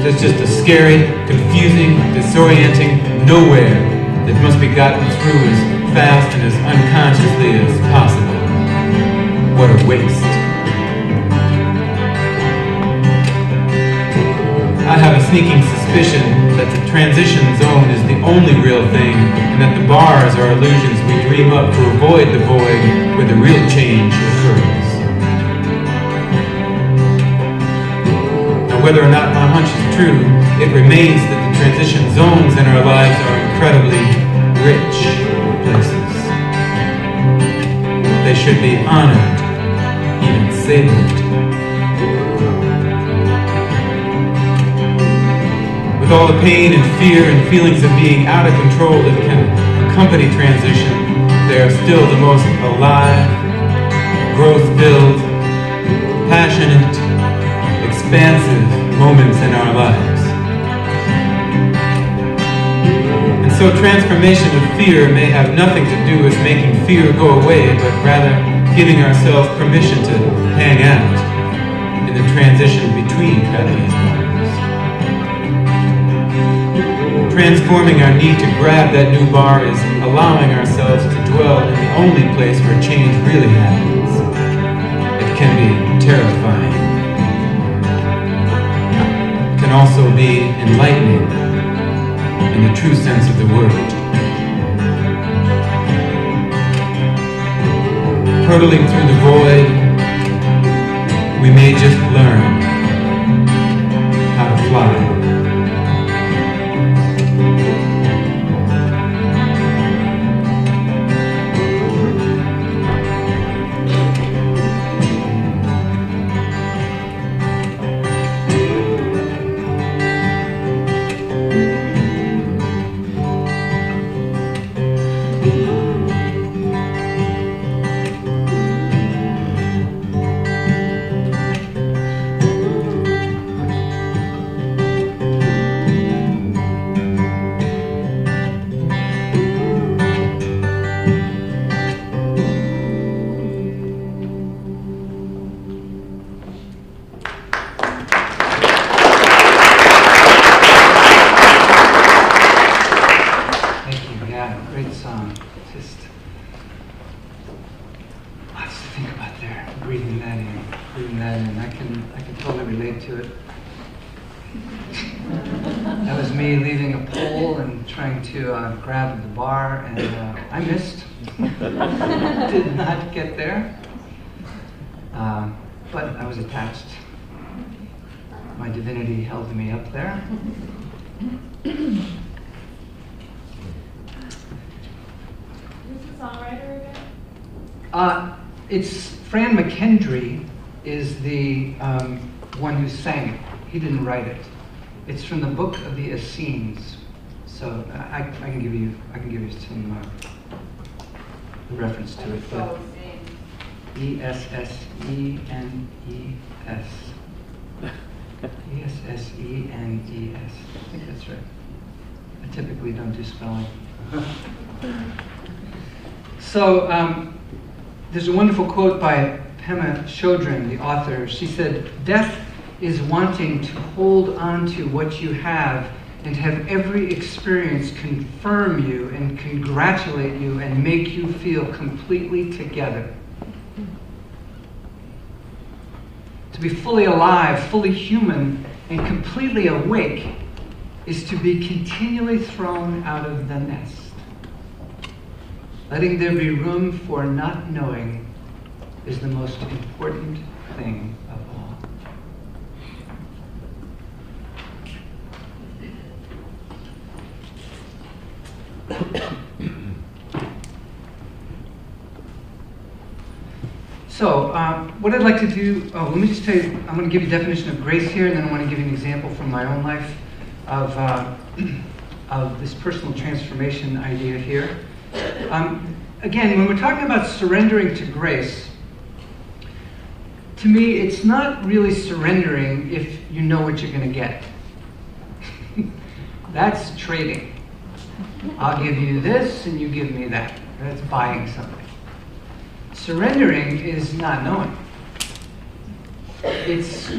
that's just a scary, confusing, disorienting nowhere that must be gotten through as fast and as unconsciously as possible. What a waste. I have a sneaking suspicion that the transition zone is the only real thing, and that the bars are illusions we dream up to avoid the void where the real change occurs. Now, whether or not my hunch is true, it remains that the transition zones in our lives are incredibly rich places. They should be honored, even savored. With all the pain and fear and feelings of being out of control that can accompany transition, they are still the most alive, growth-filled, passionate, expansive moments in our lives. And so transformation of fear may have nothing to do with making fear go away, but rather giving ourselves permission to hang out in the transition between trapeze bars. Transforming our need to grab that new bar is allowing ourselves to dwell in the only place where change really happens. It can be terrifying. It can also be enlightening in the true sense of the word. Hurtling through the void, we may just learn how to fly. relate to it. That was me leaving a pole and trying to grab the bar, and I missed. Did not get there. But I was attached. My divinity held me up there. Who's the songwriter again? It's Fran McKendry is the one who sang it. He didn't write it. It's from the Book of the Essenes. So I can give you some reference to it. But Essenes. Essenes. I think that's right. I typically don't do spelling. So there's a wonderful quote by Pema Chodron, the author. She said, "Death is wanting to hold on to what you have and have every experience confirm you and congratulate you and make you feel completely together." To be fully alive, fully human, and completely awake is to be continually thrown out of the nest. Letting there be room for not knowing is the most important thing of all. So, what I'd like to do, let me just tell you, I'm going to give you a definition of grace here, and then I want to give you an example from my own life of this personal transformation idea here. Again, when we're talking about surrendering to grace, to me, it's not really surrendering if you know what you're going to get. That's trading. I'll give you this, and you give me that. That's buying something. Surrendering is not knowing. It's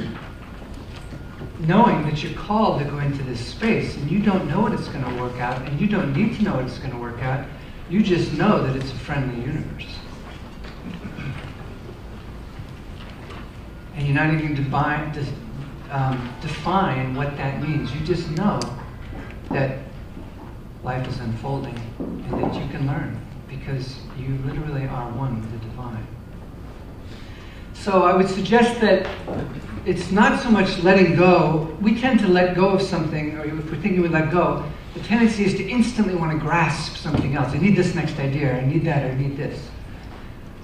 knowing that you're called to go into this space, and you don't know what it's going to work out, and you don't need to know what it's going to work out. You just know that it's a friendly universe. And you're not even define what that means. You just know that life is unfolding and that you can learn because you literally are one with the divine. So I would suggest that it's not so much letting go. We tend to let go of something, or if we're thinking we let go, the tendency is to instantly want to grasp something else. I need this next idea, I need that, I need this.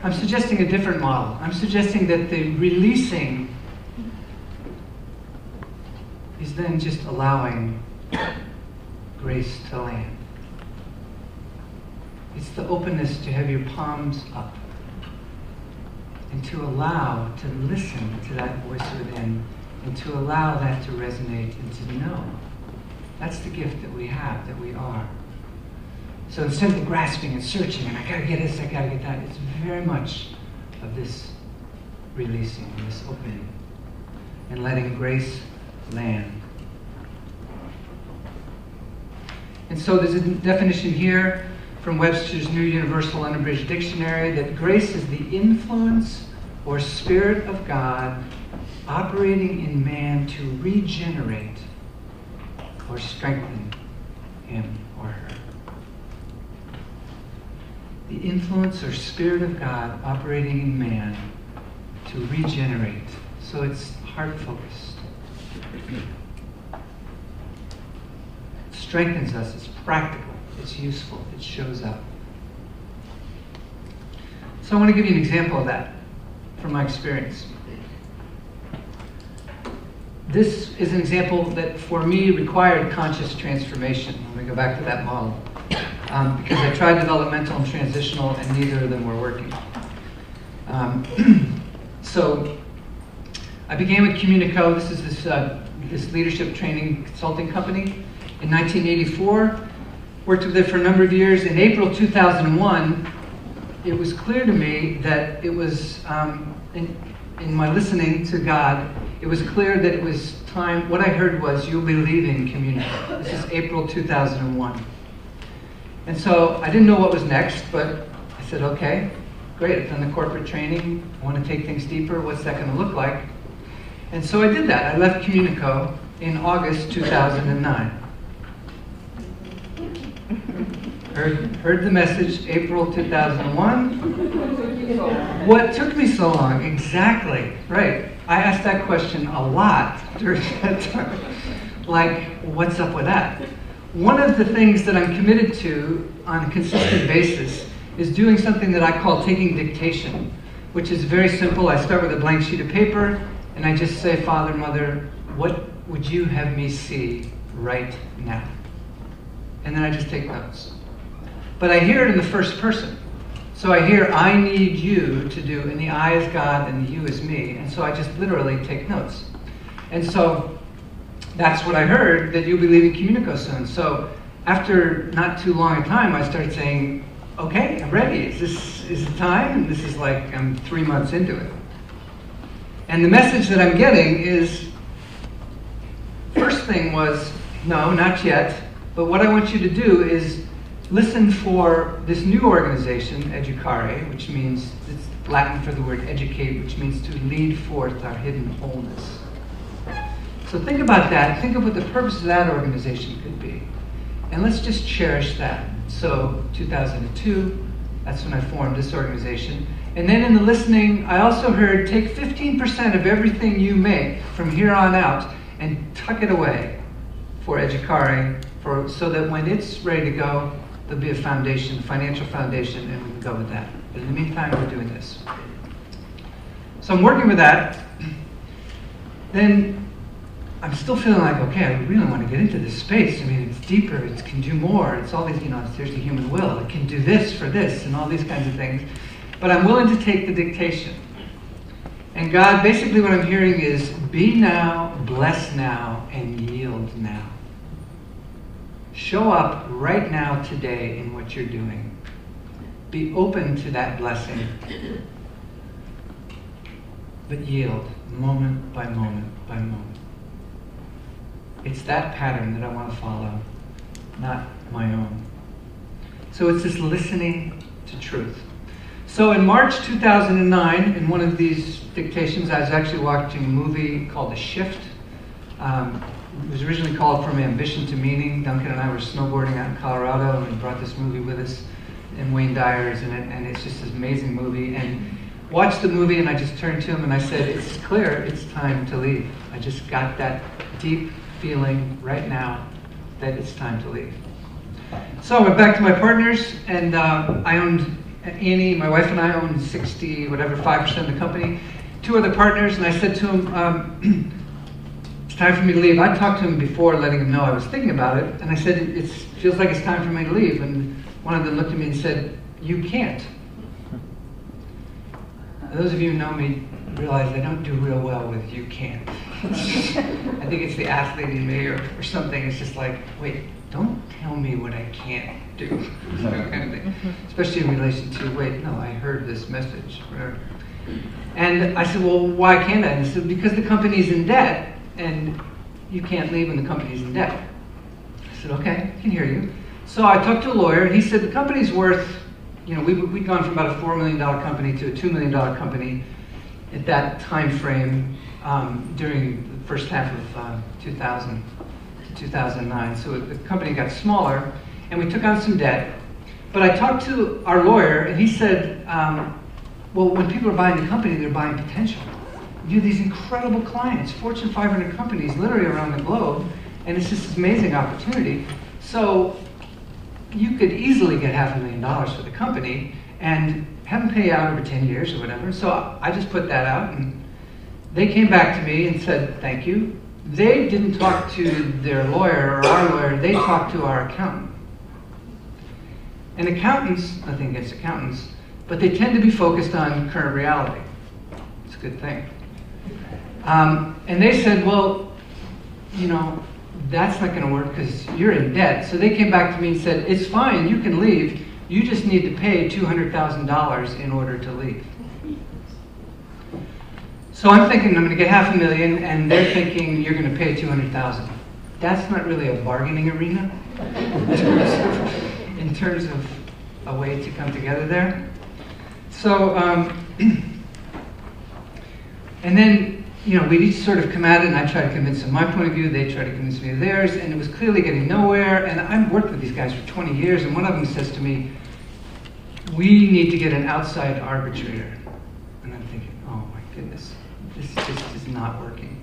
I'm suggesting a different model. I'm suggesting that the releasing is then just allowing grace to land. It's the openness to have your palms up and to allow, to listen to that voice within and to allow that to resonate and to know. That's the gift that we have, that we are. So instead of grasping and searching, and I gotta get this, I gotta get that, it's very much of this releasing, this opening, and letting grace land. And so there's a definition here from Webster's New Universal Unabridged Dictionary that grace is the influence or spirit of God operating in man to regenerate or strengthen him or her. The influence or spirit of God operating in man to regenerate. So it's heart-focused. It strengthens us, it's practical, it's useful, it shows up. So I want to give you an example of that from my experience. This is an example that for me required conscious transformation. Let me go back to that model. Because I tried developmental and transitional and neither of them were working. So I began with Communico. This is this leadership training consulting company. In 1984, worked with it for a number of years. In April 2001, it was clear to me that it was, in my listening to God, it was clear that it was time. What I heard was, you'll be leaving Communico. This is April 2001. And so I didn't know what was next, but I said, okay, great, I've done the corporate training. I want to take things deeper. What's that going to look like? And so I did that. I left Communico in August 2009. Heard the message April 2001. What took me so long? Exactly, right. I asked that question a lot during that time. Like, what's up with that? One of the things that I'm committed to on a consistent basis is doing something that I call taking dictation, which is very simple. I start with a blank sheet of paper, and I just say, Father, Mother, what would you have me see right now? And then I just take notes. But I hear it in the first person. So I hear, I need you to do, and the I is God, and the you is me. And so I just literally take notes. And so that's what I heard, that you'll be leaving Communico soon. So after not too long a time, I started saying, okay, I'm ready. Is the time? And this is like, I'm 3 months into it. And the message that I'm getting is, first thing was, no, not yet. But what I want you to do is listen for this new organization, Educare, which means, it's Latin for the word educate, which means to lead forth our hidden wholeness. So think about that. Think of what the purpose of that organization could be. And let's just cherish that. So 2002, that's when I formed this organization. And then in the listening, I also heard, take 15% of everything you make from here on out and tuck it away for Educare, so that when it's ready to go, there'll be a foundation, a financial foundation, and we can go with that. But in the meantime, we're doing this. So I'm working with that. Then I'm still feeling like, okay, I really want to get into this space. I mean, it's deeper, it can do more. It's all these, there's the human will. It can do this for this and all these kinds of things. But I'm willing to take the dictation. And God, basically what I'm hearing is, be now, bless now, and yield now. Show up right now, today, in what you're doing. Be open to that blessing. But yield, moment by moment by moment. It's that pattern that I want to follow, not my own. So it's this listening to truth. So in March 2009, in one of these dictations, I was actually watching a movie called The Shift. It was originally called From Ambition to Meaning. Duncan and I were snowboarding out in Colorado, and we brought this movie with us, and Wayne Dyer is in it, and it's just this amazing movie. And watched the movie, and I just turned to him and I said, it's clear, it's time to leave. I just got that deep feeling right now that it's time to leave. So I went back to my partners, and I owned Annie, my wife and I owned 5% of the company. 2 other partners, and I said to him, it's time for me to leave. I talked to him before, letting him know I was thinking about it, and I said, it feels like it's time for me to leave. And one of them looked at me and said, you can't. Now, those of you who know me realize I don't do real well with you can't. I think it's the athlete in me or something. It's just like, wait, don't tell me what I can't do. That kind of thing. Especially in relation to, wait, no, I heard this message. And I said, well, why can't I? And he said, because the company's in debt, and you can't leave when the company's in debt. I said, okay, I can hear you. So I talked to a lawyer, and he said the company's worth, we'd gone from about a $4 million company to a $2 million company at that time frame during the first half of 2000 to 2009. So the company got smaller, and we took on some debt. But I talked to our lawyer, and he said, well, when people are buying the company, they're buying potential. You have these incredible clients, Fortune 500 companies literally around the globe, and it's just this amazing opportunity. So you could easily get $500,000 for the company and have them pay out over 10 years or whatever. So I just put that out, and they came back to me and said, thank you. They didn't talk to their lawyer or our lawyer, they talked to our accountant. And accountants, nothing against accountants, but they tend to be focused on current reality. It's a good thing. And they said, well, that's not going to work because you're in debt. So they came back to me and said, it's fine, you can leave. You just need to pay $200,000 in order to leave. So I'm thinking I'm going to get $500,000, and they're thinking you're going to pay $200,000. That's not really a bargaining arena in terms of a way to come together there. So, and then you know, we'd each sort of come at it, and I try to convince them my point of view, they try to convince me of theirs, and it was clearly getting nowhere. And I've worked with these guys for 20 years, and one of them says to me, "We need to get an outside arbitrator." And I'm thinking, oh my goodness, this just is not working.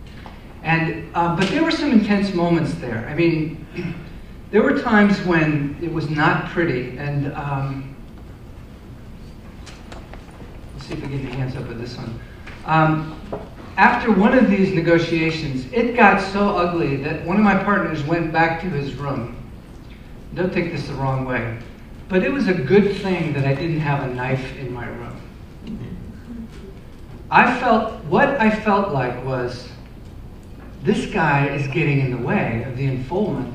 And but there were some intense moments there. I mean, there were times when it was not pretty, and let's see if we get your hands up with this one. After one of these negotiations, it got so ugly that one of my partners went back to his room. Don't take this the wrong way, but it was a good thing that I didn't have a knife in my room. What I felt like was, this guy is getting in the way of the unfoldment,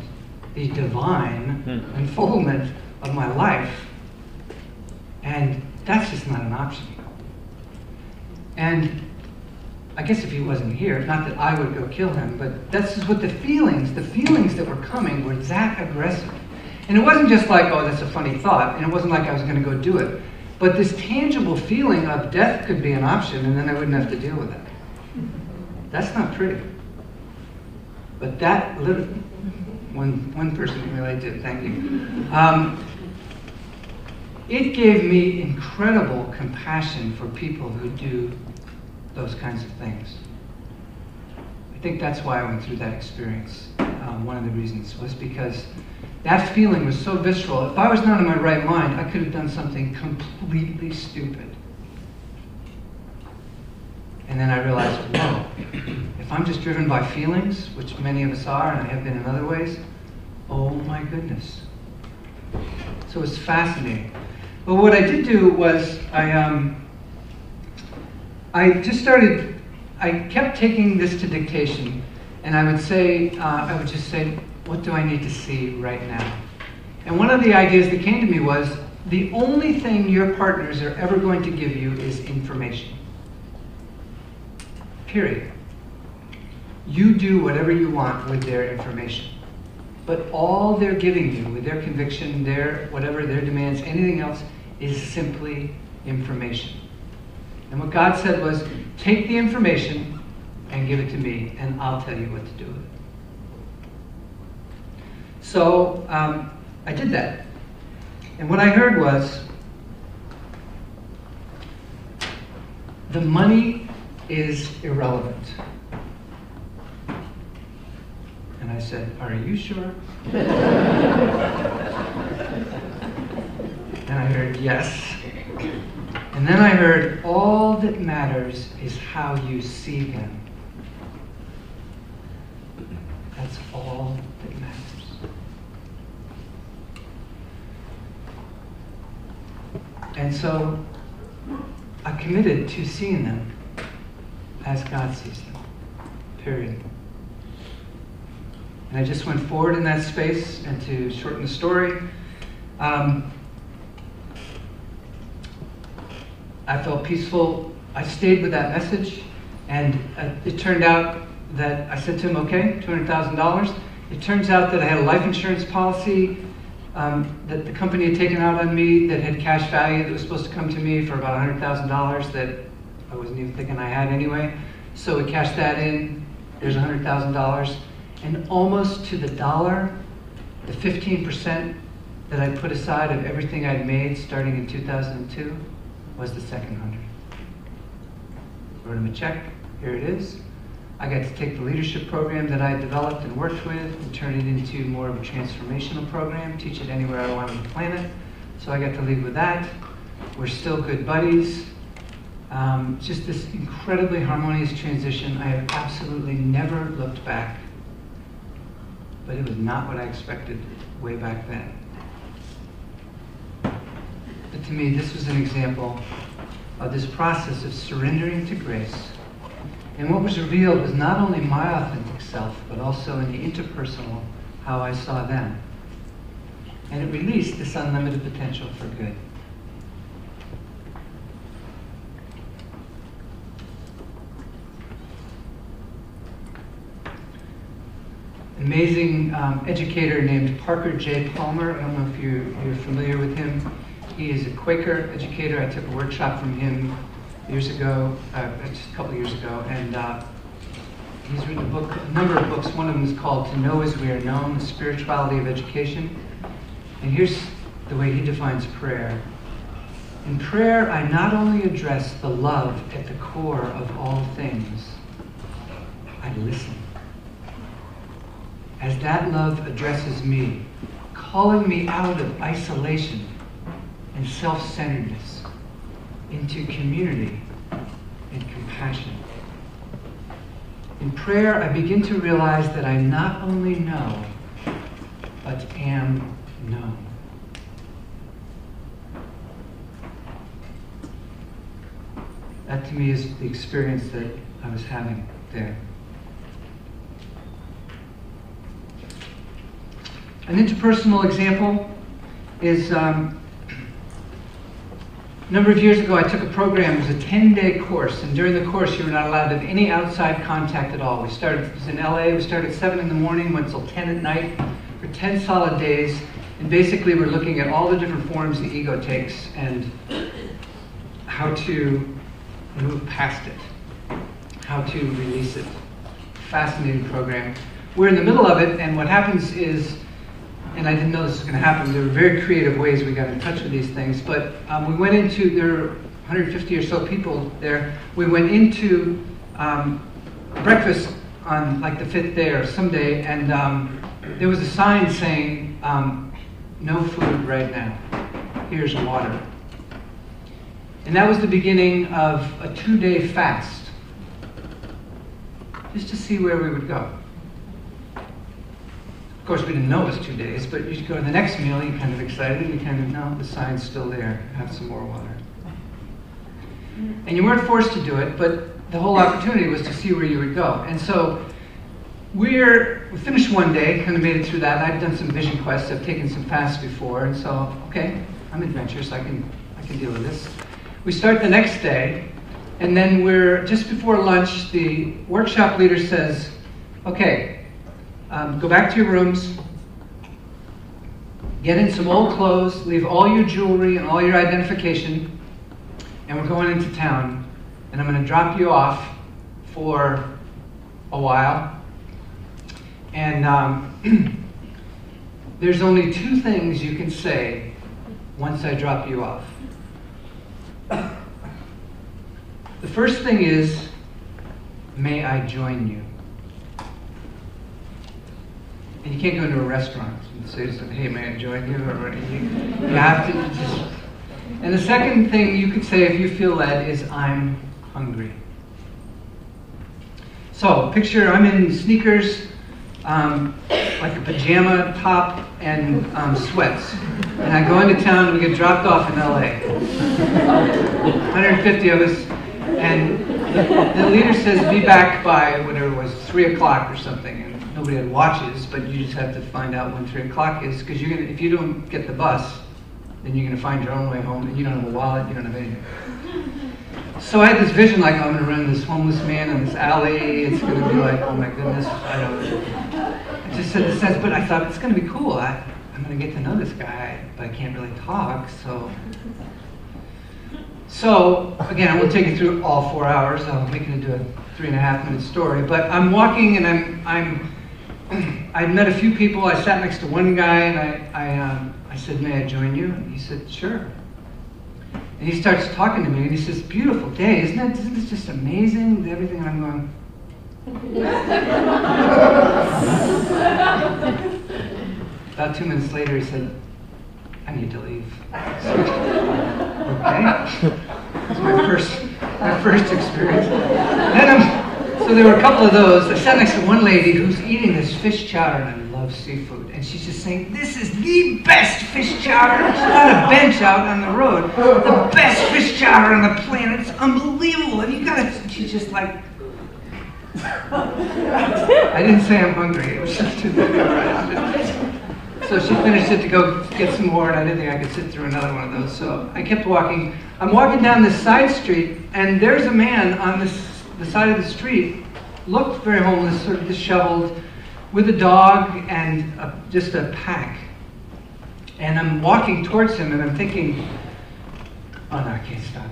the divine unfoldment of my life, and that's just not an option. And I guess if he wasn't here, not that I would go kill him, but that's just what the feelings that were coming were that aggressive. And it wasn't just like, oh, that's a funny thought, and it wasn't like I was going to go do it. But this tangible feeling of death could be an option, and then I wouldn't have to deal with it. That's not pretty. But that, one person can relate to it, thank you. It gave me incredible compassion for people who do those kinds of things. I think that's why I went through that experience. One of the reasons was because that feeling was so visceral. If I was not in my right mind, I could have done something completely stupid. And then I realized, whoa, if I'm just driven by feelings, which many of us are, and I have been in other ways, oh my goodness. So it's fascinating. But what I did do was I kept taking this to dictation, and I would just say, what do I need to see right now? And one of the ideas that came to me was, the only thing your partners are ever going to give you is information. Period. You do whatever you want with their information. But all they're giving you with their conviction, their whatever, their demands, anything else, is simply information. And what God said was, take the information and give it to me, and I'll tell you what to do with it. So I did that. And what I heard was, the money is irrelevant. And I said, are you sure? And I heard, yes. And then I heard, all that matters is how you see them. That's all that matters. And so I committed to seeing them as God sees them, period. And I just went forward in that space, and to shorten the story, I felt peaceful. I stayed with that message, and it turned out that I said to him, okay, $200,000. It turns out that I had a life insurance policy that the company had taken out on me that had cash value that was supposed to come to me for about $100,000 that I wasn't even thinking I had anyway. So we cashed that in. There's $100,000. And almost to the dollar, the 15% that I put aside of everything I'd made starting in 2002 was the second 100. Wrote him a check. Here it is. I got to take the leadership program that I had developed and worked with and turn it into more of a transformational program, teach it anywhere I want on the planet. So I got to lead with that. We're still good buddies. Just this incredibly harmonious transition. I have absolutely never looked back, but it was not what I expected way back then. But to me, this was an example of this process of surrendering to grace. And what was revealed was not only my authentic self, but also in the interpersonal, how I saw them. And it released this unlimited potential for good. Amazing educator named Parker J. Palmer. I don't know if you're familiar with him. He is a Quaker educator. I took a workshop from him years ago, just a couple of years ago, and He's written a number of books. One of them is called To Know As We Are Known, The Spirituality of Education. And here's the way he defines prayer. In prayer, I not only address the love at the core of all things, I listen. As that love addresses me, calling me out of isolation and self-centeredness into community and compassion. In prayer, I begin to realize that I not only know, but am known. That to me is the experience that I was having there. An interpersonal example is a number of years ago I took a program. It was a 10-day course, and during the course you were not allowed to have any outside contact at all. It was in LA, we started at 7 in the morning, went till 10 at night for 10 solid days, and basically we're looking at all the different forms the ego takes and how to move past it, how to release it. Fascinating program. We're in the middle of it, and what happens is, and I didn't know this was going to happen, there were very creative ways we got in touch with these things, but we went into, there were 150 or so people there, we went into breakfast on like the 5th day or some day, and there was a sign saying, no food right now, here's water. And that was the beginning of a 2-day fast, just to see where we would go. Of course, we didn't know it was 2 days, but you go to the next meal, you're kind of excited, you kind of know the sign's still there, have some more water. And you weren't forced to do it, but the whole opportunity was to see where you would go. And so we finished one day, kind of made it through that. I've done some vision quests, I've taken some fasts before, and so, okay, I'm adventurous, I can deal with this. We start the next day, and then just before lunch, the workshop leader says, okay, go back to your rooms, get in some old clothes, leave all your jewelry and all your identification, and we're going into town, and I'm going to drop you off for a while. And there's only 2 things you can say once I drop you off. The first thing is, may I join you? And you can't go into a restaurant and say to somebody, hey, may I join you? Or you have to just... And the second thing you could say if you feel led is, I'm hungry. So picture I'm in sneakers, like a pajama top and sweats. And I go into town and we get dropped off in LA. 150 of us. And the leader says, be back by whatever it was, 3 o'clock or something. And nobody had watches, but you just have to find out when 3 o'clock is, because if you don't get the bus, then you're going to find your own way home, and you don't have a wallet, you don't have anything. So I had this vision, like, I'm going to run this homeless man in this alley. It's going to be like, oh my goodness, I just said this sense, but I thought it's going to be cool. I'm going to get to know this guy, but I can't really talk, So again, I won't take you through all 4 hours. I'll make it into a 3.5-minute story. But I'm walking, and I met a few people. I sat next to one guy, and I said, may I join you? And he said, sure. And he starts talking to me, and he says, beautiful day, isn't this just amazing? Everything. And I'm going. About 2 minutes later, he said, I need to leave. Okay. That's my first experience. So there were a couple of those. I sat next to one lady who's eating this fish chowder, and I love seafood. And she's just saying, this is the best fish chowder. She's on a bench out on the road. The best fish chowder on the planet. It's unbelievable. And she's just like, I didn't say I'm hungry. It was just too good. So she finished it to go get some more, and I didn't think I could sit through another one of those. So I kept walking. I'm walking down this side street, and there's a man on the side of the street, looked very homeless, sort of disheveled, with a dog and just a pack. And I'm walking towards him, and I'm thinking, oh no, I can't stop.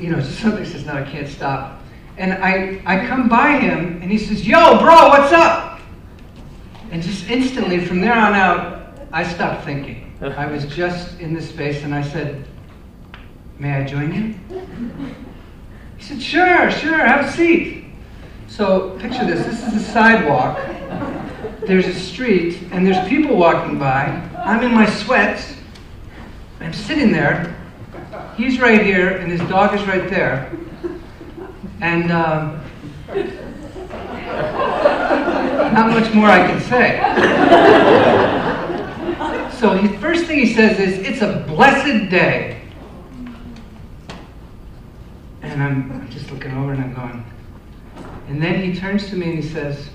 Just something says, no, I can't stop. And I come by him, and he says, "Yo, bro, what's up?" And just instantly, from there on out, I stopped thinking. I was just in this space, and I said, "May I join you?" He said, "Sure, have a seat." So picture this. This is a sidewalk. There's a street, and there's people walking by. I'm in my sweats. I'm sitting there. He's right here, and his dog is right there. And not much more I can say. So the first thing he says is, "It's a blessed day." And I'm just looking over and I'm going. And then he turns to me and he says,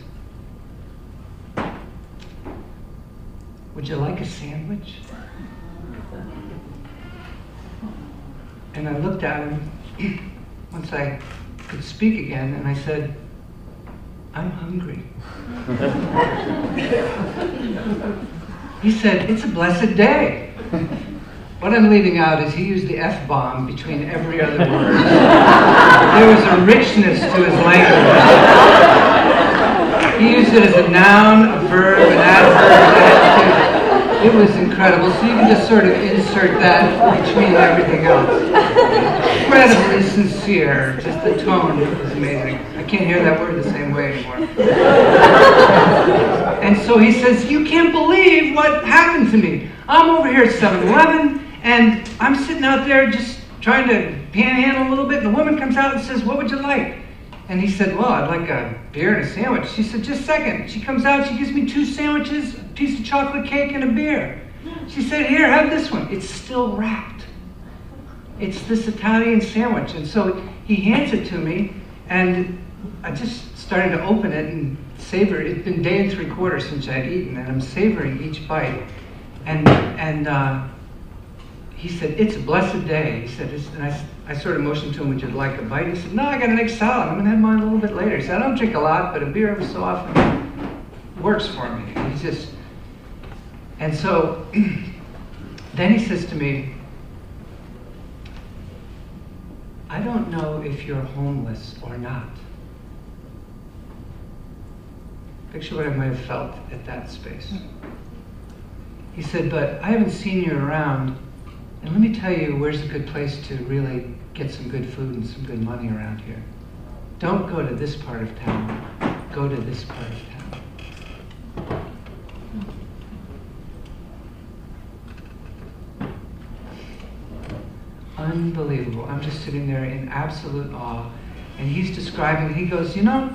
"Would you like a sandwich?" And I looked at him once I could speak again, and I said, "I'm hungry." He said, "It's a blessed day." What I'm leaving out is he used the F-bomb between every other word. There was a richness to his language. He used it as a noun, a verb, an adverb, an adjective. It was incredible. So you can just sort of insert that between everything else. Incredibly sincere. Just the tone was amazing. I can't hear that word the same way anymore. And so he says, "You can't believe what happened to me. I'm over here at 7-Eleven, and I'm sitting out there just trying to panhandle a little bit, and the woman comes out and says, 'What would you like?' And he said, 'Well, I'd like a beer and a sandwich.' She said, 'Just a second.' She comes out, she gives me 2 sandwiches, a piece of chocolate cake, and a beer. She said, 'Here, have this one.' It's still wrapped. It's this Italian sandwich. And so he hands it to me, and I just started to open it and savor it. It's been 1 day and 3/4 since I'd eaten, and I'm savoring each bite. And he said, "It's a blessed day." He said, and I sort of motioned to him, "Would you like a bite?" He said, "No, I got an egg salad. I'm going to have mine a little bit later." He said, "I don't drink a lot, but a beer every so often works for me." And he's just, and so then he says to me, "I don't know if you're homeless or not." Picture what I might have felt at that space. He said, "But I haven't seen you around, and let me tell you where's a good place to really get some good food and some good money around here. Don't go to this part of town. Go to this part of town." Unbelievable. I'm just sitting there in absolute awe. And he's describing, he goes, "You know,"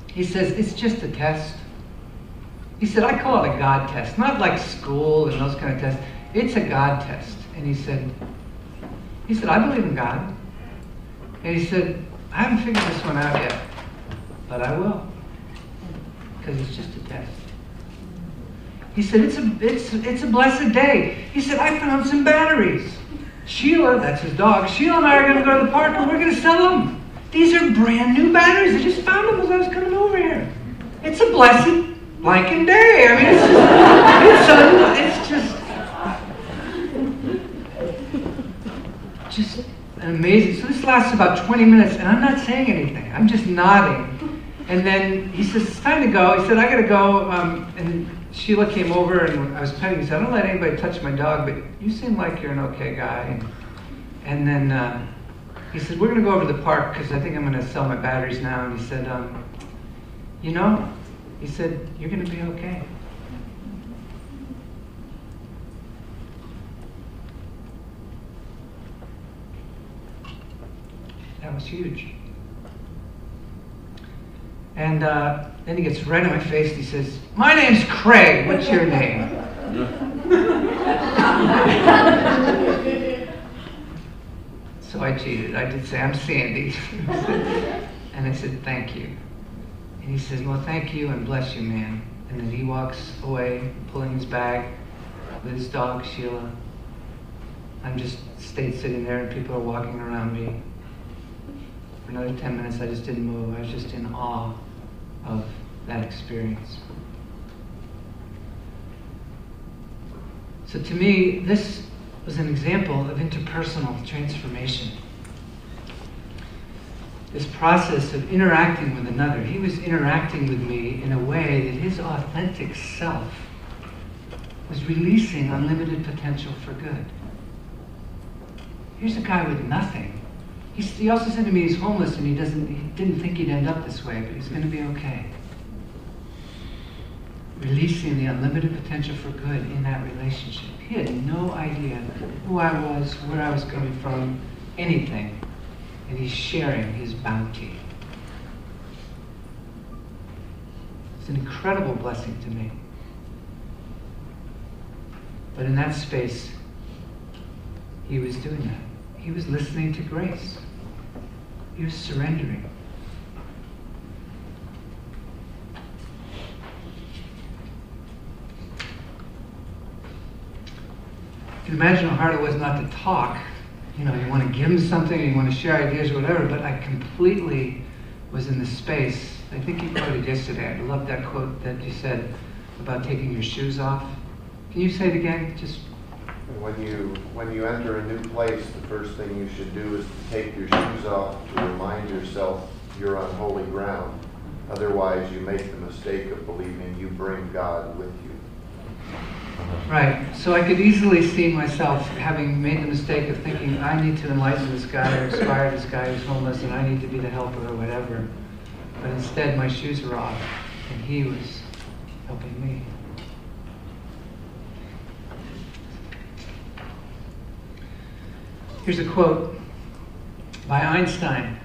he says, "it's just a test." He said, "I call it a God test. Not like school and those kind of tests. It's a God test." And he said, "I believe in God." And he said, "I haven't figured this one out yet, but I will. Because it's just a test." He said, it's a blessed day." He said, "I found some batteries. Sheila," that's his dog, "Sheila and I are going to go to the park and we're going to sell them. These are brand new batteries. I just found them as I was coming over here. It's a blessed blanking day." I mean, it's just amazing. So this lasts about 20 minutes, and I'm not saying anything. I'm just nodding. And then he says, "It's time to go." He said, "I got to go." And Sheila came over, and I was petting. He said, "I don't let anybody touch my dog, but you seem like you're an okay guy." And then he said, "We're going to go over to the park because I think I'm going to sell my batteries now." And he said, "You know," he said, "you're going to be okay." That was huge. And then he gets right in my face and he says, "My name's Craig. What's your name?" So I cheated. I did say, "I'm Sandy." And I said, "Thank you." And he says, "Well, thank you and bless you, man." And then he walks away, pulling his bag with his dog, Sheila. I'm just stayed sitting there, and people are walking around me. For another 10 minutes, I just didn't move. I was just in awe of that experience. So to me, this was an example of interpersonal transformation. this process of interacting with another. He was interacting with me in a way that his authentic self was releasing unlimited potential for good. Here's a guy with nothing. He also said to me he's homeless and he didn't think he'd end up this way, but he's going to be okay. Releasing the unlimited potential for good in that relationship. He had no idea who I was, where I was coming from, anything. And he's sharing his bounty. It's an incredible blessing to me. But in that space, he was doing that. He was listening to grace. He was surrendering. You can imagine how hard it was not to talk. You know, you want to give him something, you want to share ideas or whatever, but I completely was in the space. I think you quoted yesterday. I love that quote that you said about taking your shoes off. Can you say it again? Just when you enter a new place, the first thing you should do is to take your shoes off to remind yourself you're on holy ground. Otherwise, you make the mistake of believing you bring God with you. right. So I could easily see myself having made the mistake of thinking I need to enlighten this guy or inspire this guy who's homeless and I need to be the helper or whatever. But instead, my shoes were off and he was helping me. Here's a quote by Einstein,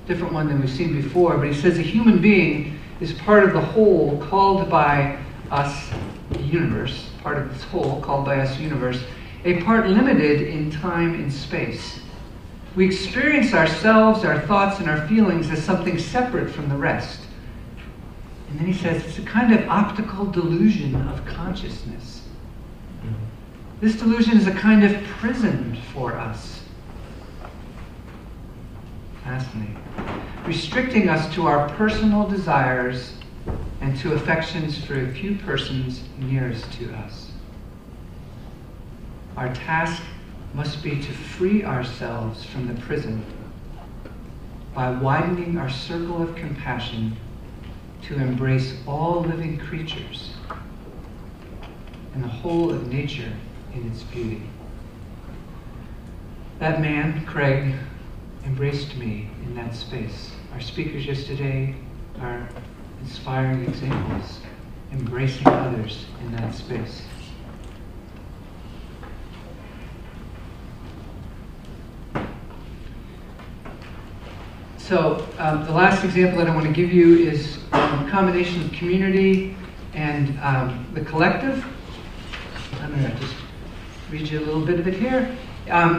different one than we've seen before, but he says, a human being is part of the whole called by us universe, part of this whole called by us universe, a part limited in time and space. We experience ourselves, our thoughts, and our feelings as something separate from the rest. And then he says it's a kind of optical delusion of consciousness. This delusion is a kind of prison for us. Fascinating. Restricting us to our personal desires and to affections for a few persons nearest to us. Our task must be to free ourselves from the prison by widening our circle of compassion to embrace all living creatures and the whole of nature in its beauty. That man, Craig, embraced me in that space. Our speakers yesterday are inspiring examples, embracing others in that space. So the last example that I want to give you is a combination of community and the collective. I'm going to just read you a little bit of it here.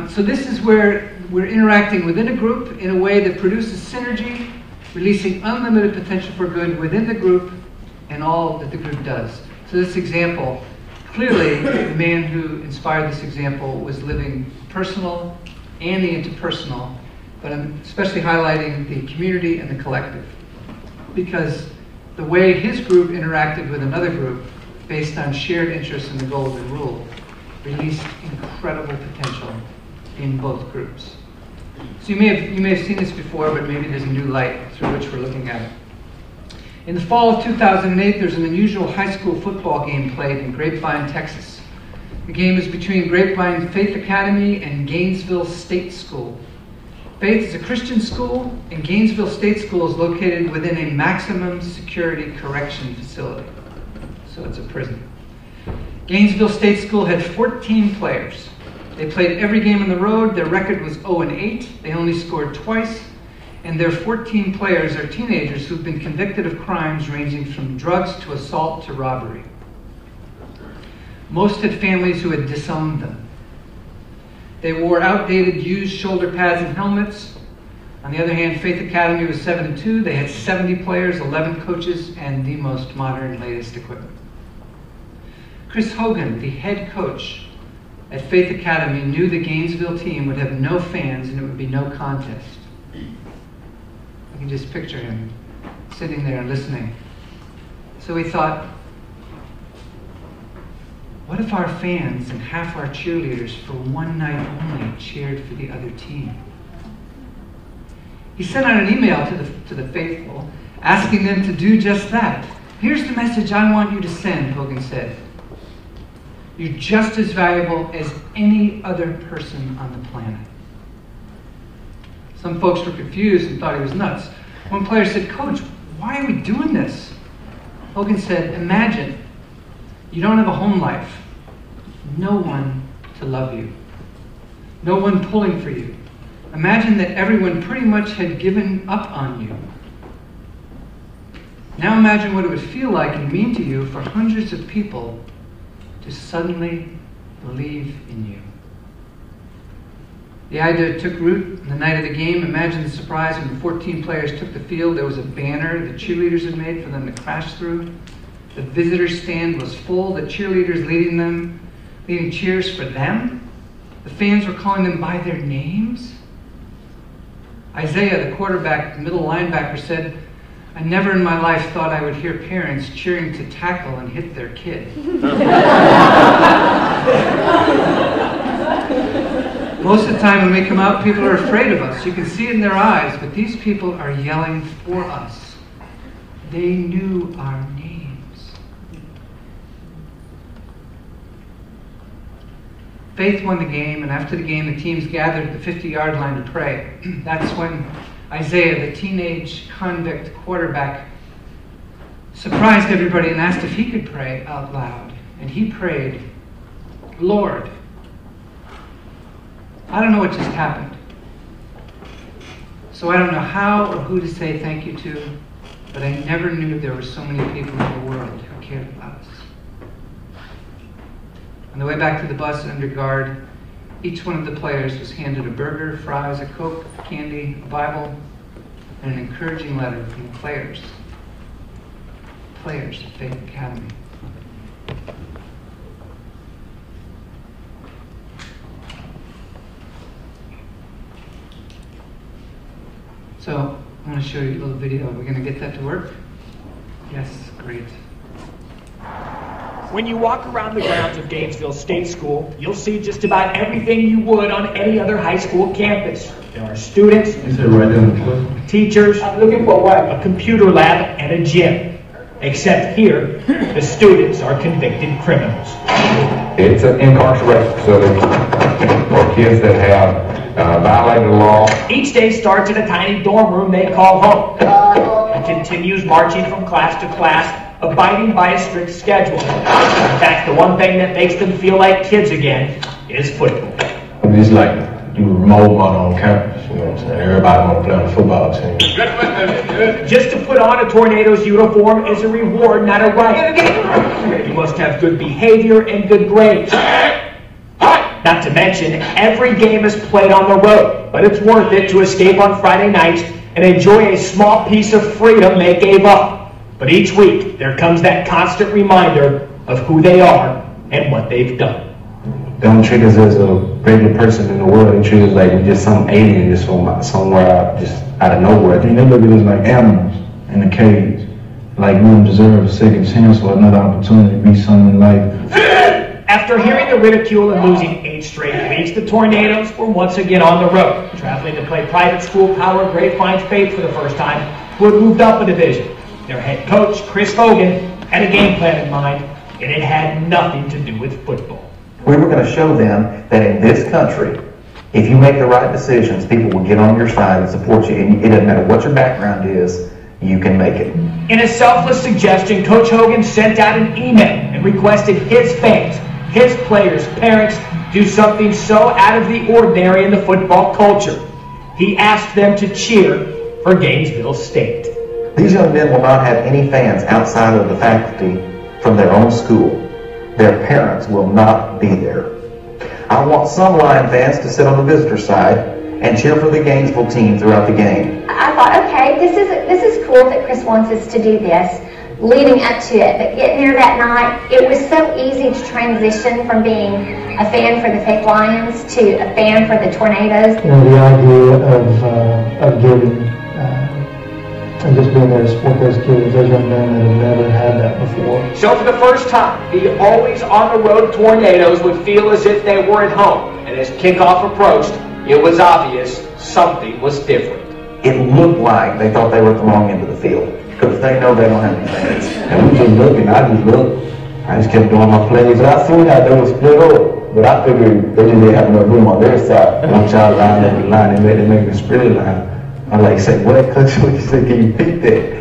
So this is where we're interacting within a group in a way that produces synergy, releasing unlimited potential for good within the group and all that the group does. So this example, clearly the man who inspired this example was living personal and the interpersonal, but I'm especially highlighting the community and the collective because the way his group interacted with another group based on shared interests in the golden rule released incredible potential in both groups. So you may have seen this before, but maybe there's a new light through which we're looking at it. In the fall of 2008, there's an unusual high school football game played in Grapevine, Texas. The game is between Grapevine Faith Academy and Gainesville State School. Faith is a Christian school, and Gainesville State School is located within a maximum security correction facility. So it's a prison. Gainesville State School had 14 players. They played every game on the road. Their record was 0-8. They only scored twice. And their 14 players are teenagers who've been convicted of crimes ranging from drugs to assault to robbery. Most had families who had disowned them. They wore outdated used shoulder pads and helmets. On the other hand, Faith Academy was 7-2. They had 70 players, 11 coaches, and the most modern, latest equipment. Chris Hogan, the head coach at Faith Academy, knew the Gainesville team would have no fans and it would be no contest. I can just picture him sitting there listening. So he thought, what if our fans and half our cheerleaders for one night only cheered for the other team? He sent out an email to the faithful, asking them to do just that. Here's the message I want you to send, Hogan said. You're just as valuable as any other person on the planet. Some folks were confused and thought he was nuts. One player said, Coach, why are we doing this? Hogan said, imagine you don't have a home life, no one to love you, no one pulling for you. Imagine that everyone pretty much had given up on you. Now imagine what it would feel like and mean to you for hundreds of people to suddenly believe in you. The idea took root on the night of the game. Imagine the surprise when the 14 players took the field. There was a banner the cheerleaders had made for them to crash through. The visitor stand was full, the cheerleaders leading cheers for them. The fans were calling them by their names. Isaiah, the quarterback, middle linebacker, said, I never in my life thought I would hear parents cheering to tackle and hit their kid. Most of the time when we come out, people are afraid of us. You can see it in their eyes, but these people are yelling for us. They knew our names. Faith won the game, and after the game, the teams gathered at the 50-yard line to pray. That's when Isaiah, the teenage convict quarterback, surprised everybody and asked if he could pray out loud. And he prayed, Lord, I don't know what just happened. So I don't know how or who to say thank you to, but I never knew there were so many people in the world who cared about us. On the way back to the bus under guard, each one of the players was handed a burger, fries, a Coke, candy, a Bible, and an encouraging letter from the players at Faith Academy. So, I want to show you a little video. Are we going to get that to work? Yes, great. When you walk around the grounds of Gainesville State School, you'll see just about everything you would on any other high school campus. There are students, teachers, a computer lab, and a gym. Except here, the students are convicted criminals. It's an incarceration facility for kids that have violated the law. Each day starts in a tiny dorm room they call home. And continues marching from class to class, abiding by a strict schedule. In fact, the one thing that makes them feel like kids again is football. It's like you remote model on campus, you know what I'm saying? Everybody want to play on the football team. Just to put on a Tornadoes uniform is a reward, not a right. You must have good behavior and good grades. Not to mention, every game is played on the road, but it's worth it to escape on Friday nights and enjoy a small piece of freedom they gave up. But each week, there comes that constant reminder of who they are and what they've done. Don't treat us as a regular person in the world. They treat us like we're just some alien just somewhere just out of nowhere. I mean, they look at us like animals in a cage. Like we don't deserve a second chance or another opportunity to be something in life. After hearing the ridicule and losing 8 straight weeks, the Tornadoes were once again on the road, traveling to play private school Power Grapevine Faith for the first time, who had moved up a division. Their head coach, Chris Hogan, had a game plan in mind, and it had nothing to do with football. We were going to show them that in this country, if you make the right decisions, people will get on your side and support you. And it doesn't matter what your background is, you can make it. In a selfless suggestion, Coach Hogan sent out an email and requested his fans, his players, parents, do something so out of the ordinary in the football culture. He asked them to cheer for Gainesville State. These young men will not have any fans outside of the faculty from their own school. Their parents will not be there. I want some Lion fans to sit on the visitor side and cheer for the Gainesville team throughout the game. I thought, okay, this is cool that Chris wants us to do this, leading up to it. But getting there that night, it was so easy to transition from being a fan for the Faith Lions to a fan for the Tornadoes. You know, the idea of giving and just being there to support those kids, those young men that have never had that before. So for the first time, the always on the road Tornadoes would feel as if they were at home. And as kickoff approached, it was obvious something was different. it looked like they thought they were at the wrong end of the field because they know they don't have any fans. And we just looking, I just looked. I just kept doing my plays. And I seen that they were split up, but I figured they just didn't have enough room on their side. One child lined up the line, they made a spread line. I'm like, say, what, coach? He said, can you pick that?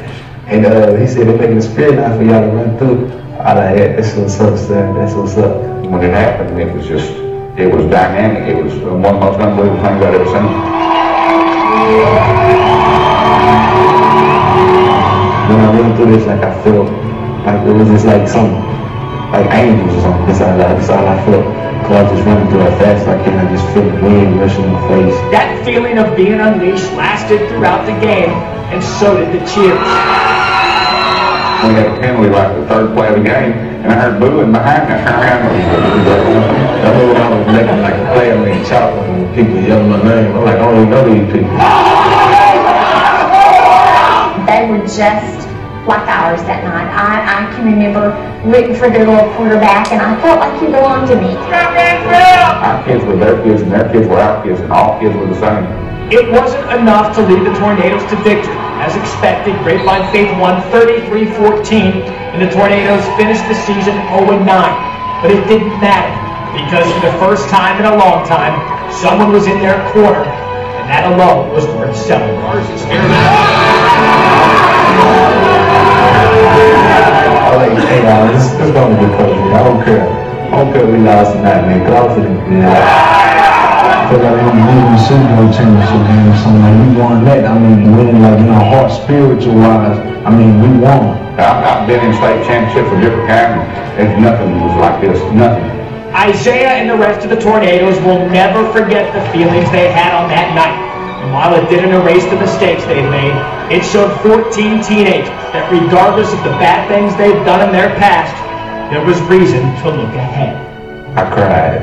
And he said, they're making a spread line for y'all to run through. I like, yeah, that's what's up, son. That's what's up. When it happened, it was dynamic. It was one of the most unbelievable things I've ever seen. When I went through this, like I felt like it was just like some, like angels or something. That's all I felt. So I was just running through as fast as I can. I just feel the wind rushing my face. That feeling of being unleashed lasted throughout the game, and so did the cheers. We had a penalty like the third play of the game, and I heard booing behind me. I turned around and I knew I was making like a play. I mean, chopping and people yelling my name. I'm like, I don't even know these people. They were just like ours that night. I can remember rooting for their little quarterback, and I felt like he belonged to me. our kids were their kids, and their kids were our kids, and all kids were the same. It wasn't enough to lead the Tornadoes to victory. As expected, Grapevine Faith won 33-14, and the Tornadoes finished the season 0-9. But it didn't matter, because for the first time in a long time, someone was in their corner, and that alone was worth celebrating. Hey, y'all, this is going to be coach. I don't care. I don't care if we lost tonight, man, because I was feeling good. I feel like we won the Super Bowl championship game or something. Like, we won that. I mean, winning, like, you know, heart, spiritual-wise, I mean, we won. I've been in state championships of different kinds, and nothing was like this. Nothing. Isaiah and the rest of the Tornadoes will never forget the feelings they had on that night. And while it didn't erase the mistakes they've made, it showed 14 teenagers that regardless of the bad things they've done in their past, there was reason to look ahead. I cried.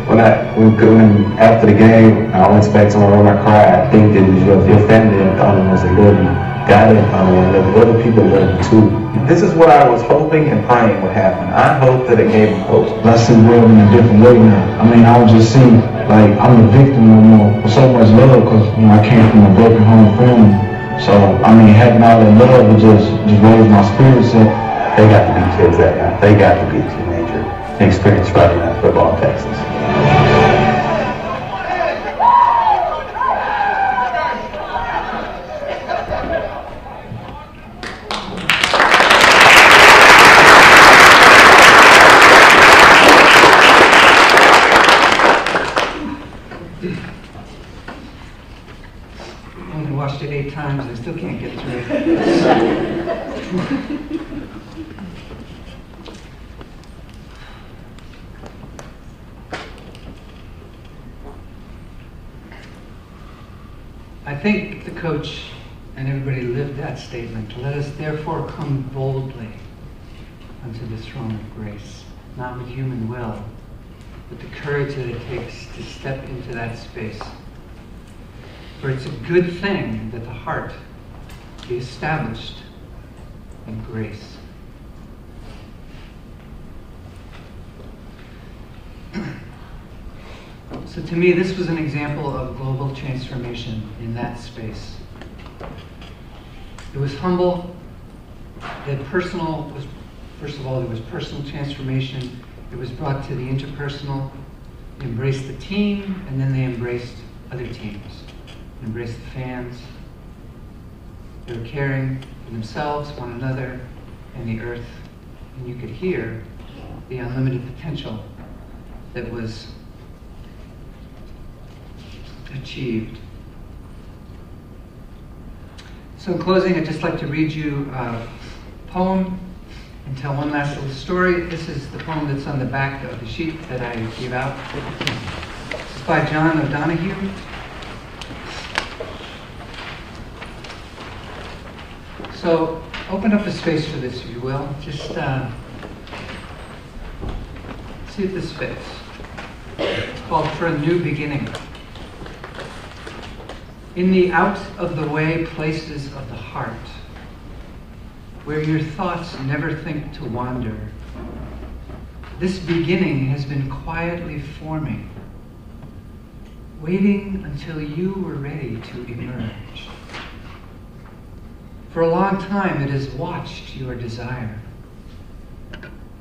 when after the game, I went back to my room, I cried. I think that your family and family was love you. God and family love you. Other people love you too. This is what I was hoping and praying would happen. I hope that it gave them hope. I see the world in a different way now. I mean, I was just seeing, like, I'm a victim no more for so much love because, you know, I came from a broken home family. So, I mean, having all that love would just raise my spirits up. They got to be kids that night. They got to be a teenager and experience Friday night football in Texas. I only watched it 8 times, I still can't get through it. I think the coach and everybody lived that statement. Let us therefore come boldly unto the throne of grace, not with human will, but the courage that it takes to step into that space. For it's a good thing that the heart be established in grace. So to me, this was an example of global transformation in that space. It was humble. The personal was, first of all, there was personal transformation. It was brought to the interpersonal. They embraced the team, and then they embraced other teams. They embraced the fans. They were caring for themselves, one another, and the earth. And you could hear the unlimited potential that was achieved. So in closing, I'd just like to read you a poem and tell one last little story. This is the poem that's on the back of the sheet that I gave out. This is by John O'Donohue. So open up a space for this, if you will. Just see if this fits. It's called For a New Beginning. In the out-of-the-way places of the heart, where your thoughts never think to wander, this beginning has been quietly forming. waiting until you were ready to emerge. For a long time, it has watched your desire,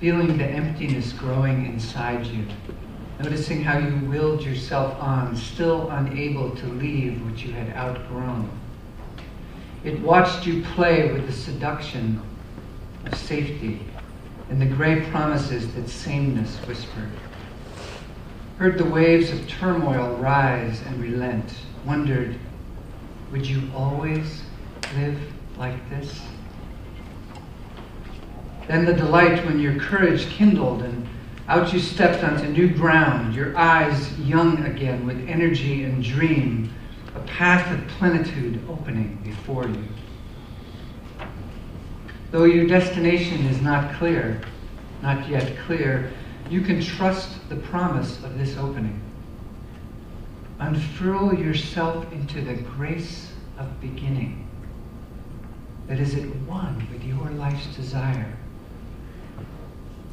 feeling the emptiness growing inside you, noticing how you willed yourself on, still unable to leave what you had outgrown. It watched you play with the seduction of safety and the gray promises that sameness whispered. Heard the waves of turmoil rise and relent, wondered, would you always live like this? Then the delight when your courage kindled and out you stepped onto new ground, your eyes young again with energy and dream, a path of plenitude opening before you. Though your destination is not clear, not yet clear, you can trust the promise of this opening. Unfurl yourself into the grace of beginning that is at one with your life's desire.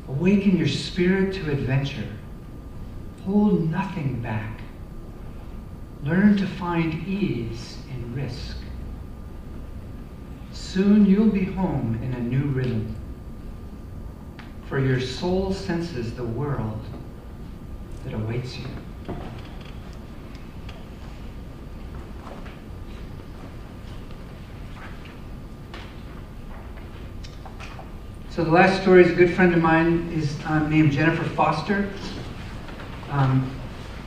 Awaken your spirit to adventure. Hold nothing back. Learn to find ease in risk. Soon you'll be home in a new rhythm. For your soul senses the world that awaits you. So the last story is a good friend of mine is named Jennifer Foster.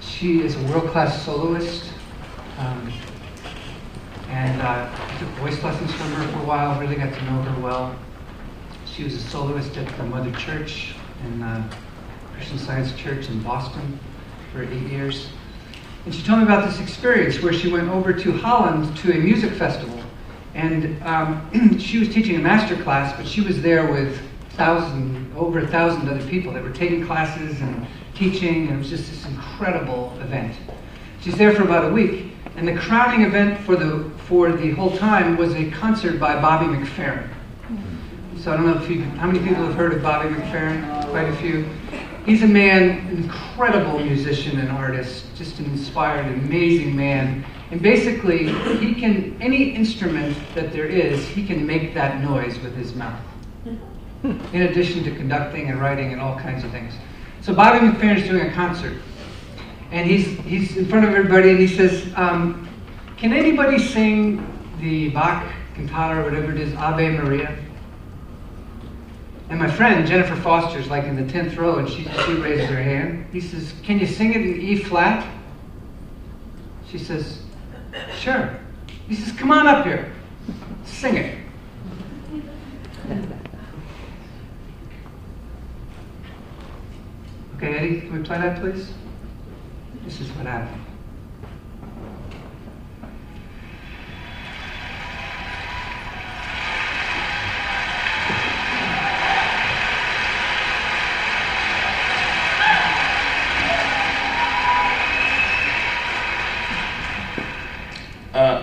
She is a world-class soloist. I took voice lessons from her for a while, really got to know her well. She was a soloist at the Mother Church in Christian Science Church in Boston for 8 years. And she told me about this experience where she went over to Holland to a music festival. And she was teaching a master class, but she was there with over 1,000 other people that were taking classes and teaching, and it was just this incredible event. She's there for about a week, and the crowning event for the whole time was a concert by Bobby McFerrin. So I don't know how many people have heard of Bobby McFerrin? Quite a few. He's a man, an incredible musician and artist, just an inspired, amazing man. And basically, he can, any instrument that there is, he can make that noise with his mouth. In addition to conducting and writing and all kinds of things. So Bobby McFerrin is doing a concert. And he's in front of everybody and he says, can anybody sing the Bach cantata or whatever it is, Ave Maria? And my friend, Jennifer Foster, is like in the 10th row and she raises her hand. He says, can you sing it in E flat? She says, sure. He says, come on up here. Sing it. Okay, Eddie, can we play that, please? This is what happened.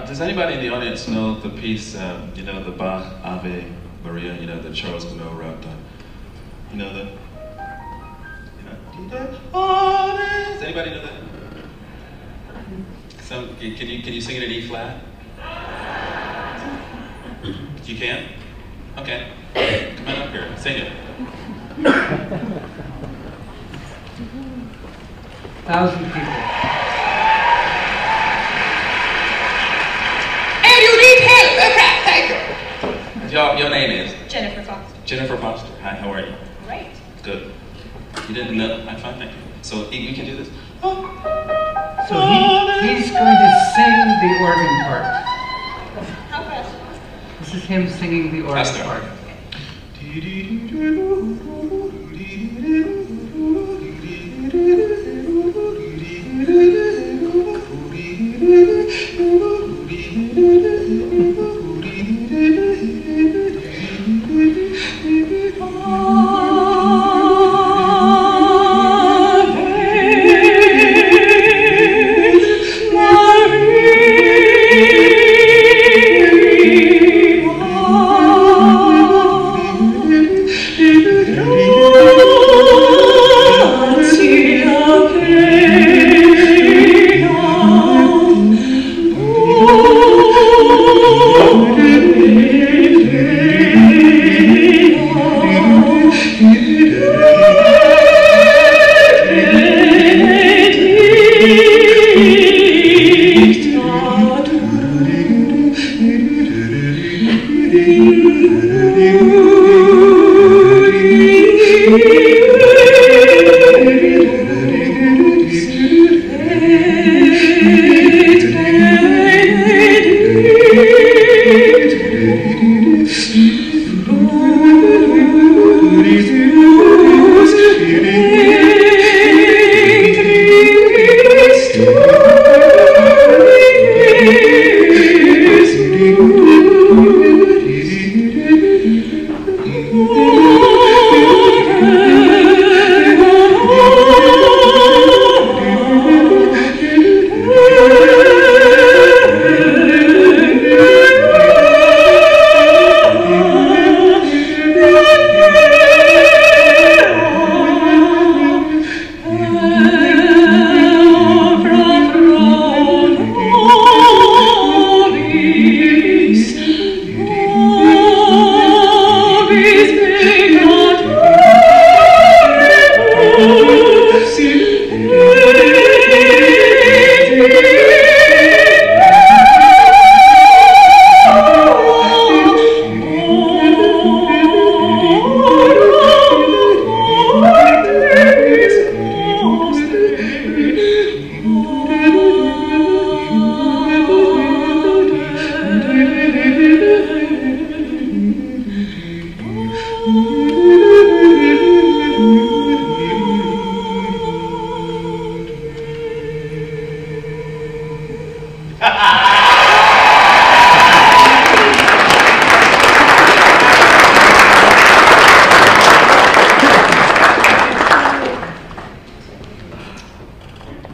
Does anybody in the audience know the piece, the Bach Ave Maria, the Charles Gounod wrote? Does anybody know that? Can you sing it in E flat? You can? Okay. Come on up here. Sing it. 1,000 people. And you need help. Okay, thank you. Your name is? Jennifer Foster. Jennifer Foster. Hi, how are you? Great. Good. You didn't know? I'm fine, thank you. So we can do this? So he's going to sing the organ part. How fast? This is him singing the organ part. Grazie a te.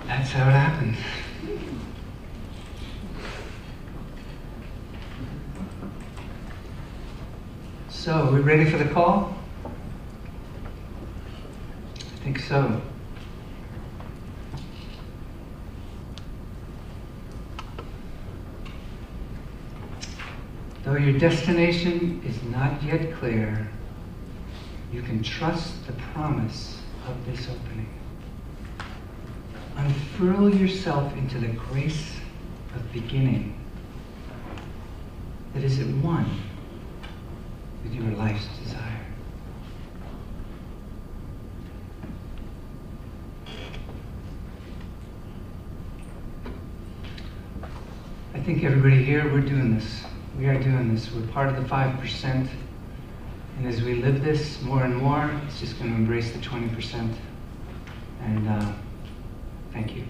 That's how it happened. So, are we ready for the call? I think so. Though your destination is not yet clear, you can trust the promise of this opening. Unfurl yourself into the grace of beginning that is at one with your life's desire. I think everybody here, we're doing this. We are doing this. We're part of the 5%. And as we live this more and more, it's just going to embrace the 20%. And thank you.